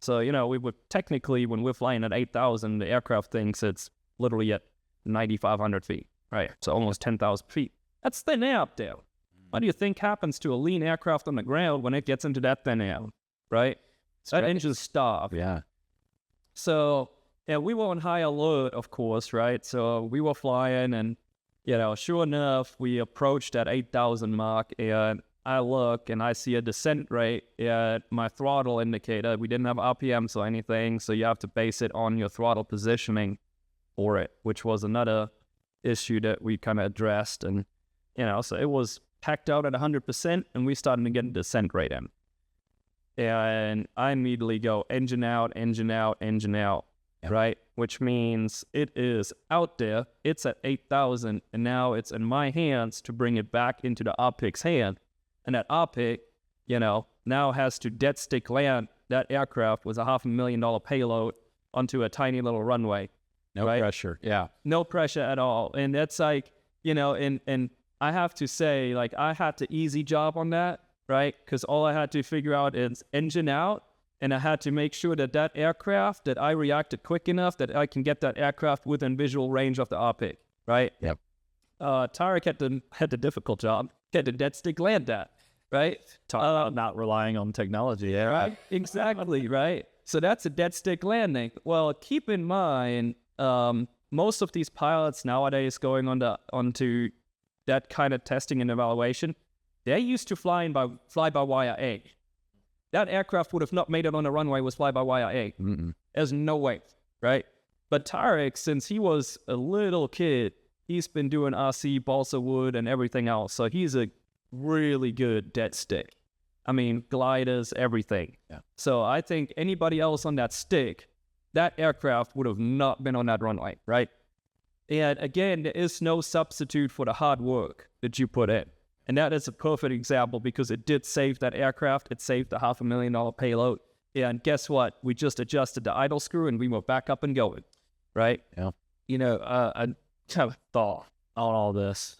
So, we would technically, when we're flying at 8,000, the aircraft thinks it's literally at 9,500 feet, right? So almost 10,000 feet. That's thin air up there. What do you think happens to a lean aircraft on the ground when it gets into that thin air, right? That engine's starved.
Yeah.
So, we were on high alert, of course, right? So we were flying, and, sure enough, we approached that 8,000 mark, and I look and I see a descent rate at my throttle indicator. We didn't have RPMs or anything, so you have to base it on your throttle positioning for it, which was another issue that we kind of addressed. And, so it was packed out at 100%, and we started to get a descent rate in. And I immediately go engine out, engine out, engine out, right? Which means it is out there, it's at 8,000, and now it's in my hands to bring it back into the RPIC's hand. And that RPIC, now has to dead stick land that aircraft with a $500,000 payload onto a tiny little runway.
No
right?
pressure. Yeah.
No pressure at all. And that's like, and I have to say, like, I had the easy job on that, right? Because all I had to figure out is engine out, and I had to make sure that aircraft, that I reacted quick enough that I can get that aircraft within visual range of the RPIC, right?
Yep.
Tarek had the difficult job. He had to dead stick land that, right?
Not relying on technology. Yeah.
Right? Exactly, right? So that's a dead stick landing. Well, keep in mind, most of these pilots nowadays going onto that kind of testing and evaluation, they're used to fly by wire A. That aircraft would have not made it on the runway with fly by wire A. There's no way, right? But Tarek, since he was a little kid, he's been doing RC, balsa wood, and everything else. So he's a really good dead stick. I mean, gliders, everything.
Yeah.
So I think anybody else on that stick, that aircraft would have not been on that runway, right? And again, there is no substitute for the hard work that you put in. And that is a perfect example because it did save that aircraft. It saved the $500,000 payload. And guess what? We just adjusted the idle screw and we were back up and going, right?
Yeah.
I have a thought on all this.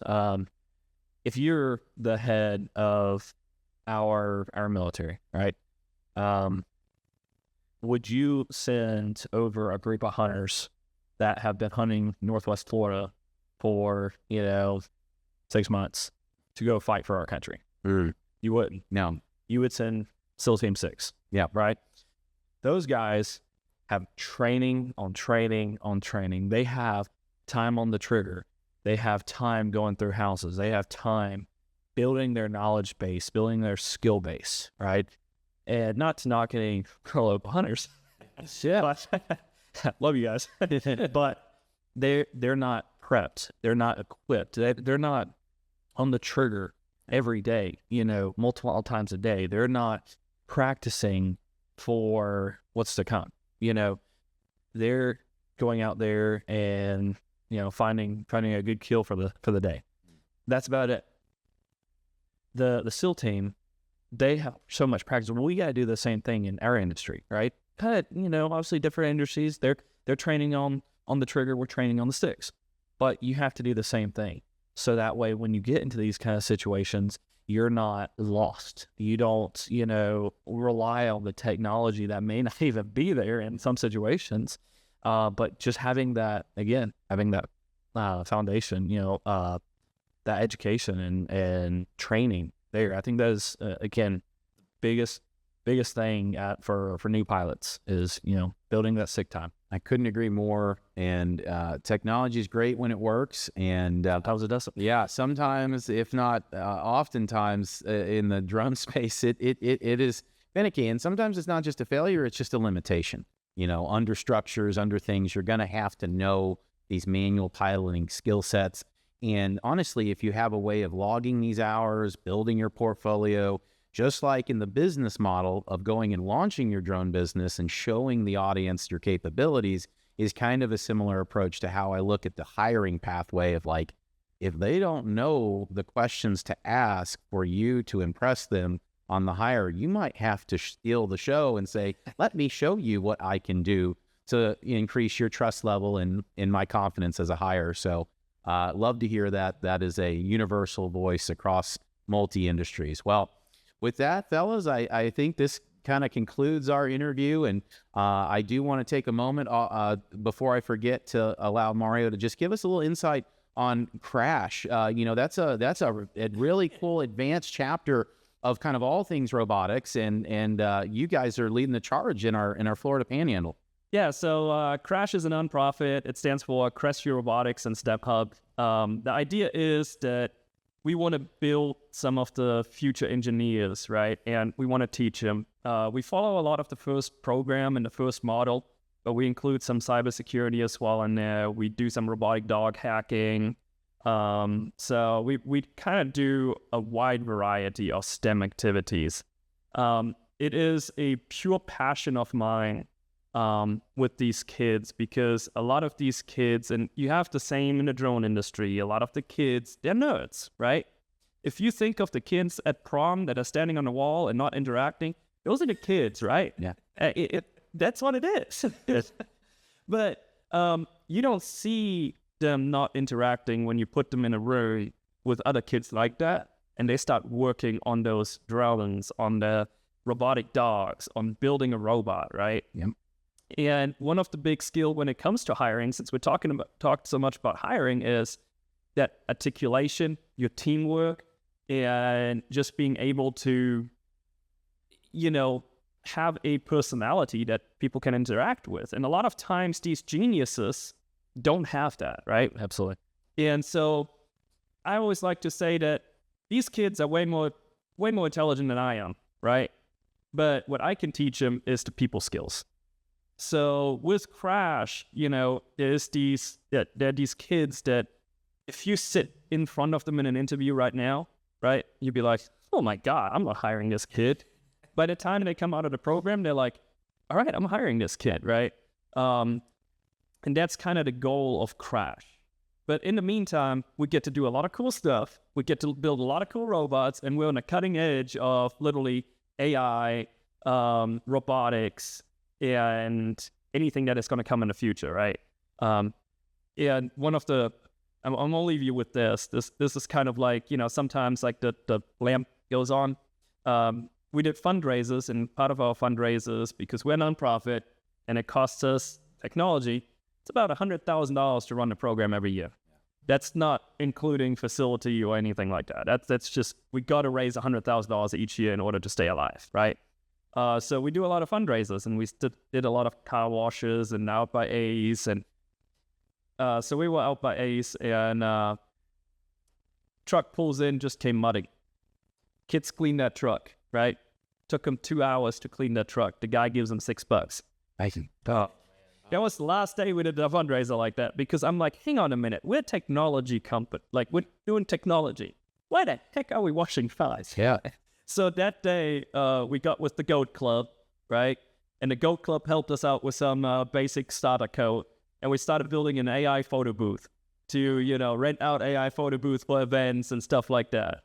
If you're the head of our military, right? Would you send over a group of hunters that have been hunting Northwest Florida for, 6 months to go fight for our country? You wouldn't.
No.
You would send SEAL Team 6.
Yeah.
Right? Those guys have training on training on training. They have time on the trigger. They have time going through houses. They have time building their knowledge base, building their skill base, right? And not to knock any local hunters.
Yeah.
Love you guys. But they're not prepped. They're not equipped. They're not on the trigger every day, multiple times a day. They're not practicing for what's to come. They're going out there and, finding a good kill for the day. That's about it. The SEAL team, they have so much practice. Well, we got to do the same thing in our industry, right? But, obviously different industries, they're training on the trigger, we're training on the sticks. But you have to do the same thing. So that way, when you get into these kind of situations, you're not lost. You don't, rely on the technology that may not even be there in some situations. But just having that foundation, that education and training there, I think that is, again, biggest thing for new pilots is, building that sick time.
I couldn't agree more. And technology is great when it works. And
Sometimes it doesn't.
yeah, sometimes, if not oftentimes, in the drone space, it is finicky. And sometimes it's not just a failure; it's just a limitation. Under structures, under things, you're going to have to know these manual piloting skill sets. And honestly, if you have a way of logging these hours, building your portfolio, just like in the business model of going and launching your drone business and showing the audience your capabilities, is kind of a similar approach to how I look at the hiring pathway of, like, if they don't know the questions to ask for you to impress them on the hire, you might have to steal the show and say, let me show you what I can do to increase your trust level and in my confidence as a hire. So love to hear that. That is a universal voice across multi-industries. Well, with that, fellas, I think this kind of concludes our interview. And I do want to take a moment before I forget to allow Mario to just give us a little insight on Crash. That's a really cool advanced chapter of kind of all things robotics. And you guys are leading the charge in our Florida Panhandle.
Yeah, so Crash is a nonprofit. It stands for Crestview Robotics and STEP Hub. The idea is that we want to build some of the future engineers, right? And we want to teach them. We follow a lot of the first program and the first model, but we include some cybersecurity as well in there. We do some robotic dog hacking. So we kind of do a wide variety of STEM activities. It is a pure passion of mine with these kids, because a lot of these kids, and you have the same in the drone industry, a lot of the kids, they're nerds, right? If you think of the kids at prom that are standing on the wall and not interacting, those are the kids, right?
Yeah.
That's what it is.
Yes.
But you don't see them not interacting when you put them in a room with other kids like that, and they start working on those drones, on the robotic dogs, on building a robot, right?
Yep.
And one of the big skills when it comes to hiring, since we're talked so much about hiring, is that articulation, your teamwork, and just being able to, have a personality that people can interact with. And a lot of times these geniuses don't have that, right?
Absolutely.
And so I always like to say that these kids are way more intelligent than I am, right? But what I can teach them is the people skills. So with Crash, there's there are these kids that if you sit in front of them in an interview right now, right, you'd be like, oh my God, I'm not hiring this kid. By the time they come out of the program, they're like, all right, I'm hiring this kid, right? And that's kind of the goal of Crash. But in the meantime, we get to do a lot of cool stuff. We get to build a lot of cool robots, and we're on the cutting edge of literally AI, robotics, and anything that is going to come in the future, right? And one of the, I'm going to leave you with this. This is kind of like, sometimes like the lamp goes on. We did fundraisers, and part of our fundraisers, because we're a nonprofit and it costs us technology, it's about $100,000 to run the program every year. That's not including facility or anything like that. That's just, we got to raise $100,000 each year in order to stay alive, right? So we do a lot of fundraisers, and we did a lot of car washes and out by Ace. And so we were out by Ace, and truck pulls in, just came mudding. Kids clean that truck, right? Took them 2 hours to clean that truck. The guy gives them $6. That was the last day we did a fundraiser like that, because I'm like, hang on a minute, we're a technology company. Like, we're doing technology. Why the heck are we washing cars?
Yeah.
So that day, we got with the Goat Club, right? And the Goat Club helped us out with some basic starter code. And we started building an AI photo booth to, rent out AI photo booths for events and stuff like that.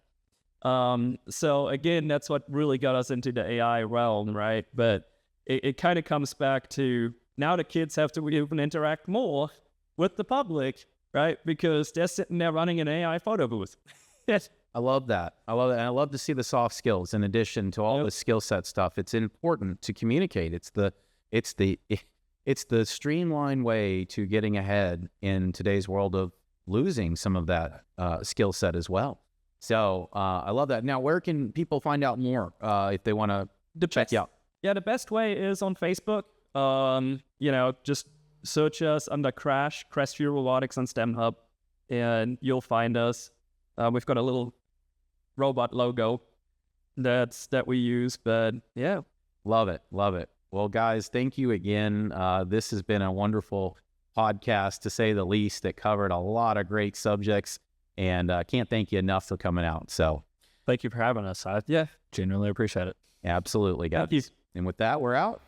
So again, that's what really got us into the AI realm, right? But it kind of comes back to, now the kids have to even interact more with the public, right? Because they're sitting there running an AI photo booth.
I love that. And I love to see the soft skills in addition to all the skill set stuff. It's important to communicate. It's the streamlined way to getting ahead in today's world of losing some of that skill set as well. So I love that. Now, where can people find out more if they want to check you out?
Yeah, the best way is on Facebook. Just search us under Crash, Crestview Robotics and STEM Hub, and you'll find us. We've got a little robot logo that we use, but yeah.
Love it. Well, guys, thank you again. This has been a wonderful podcast, to say the least, that covered a lot of great subjects, and can't thank you enough for coming out. So
Thank you for having us. I genuinely appreciate it.
absolutely, guys.
Thank you.
And with that, we're out.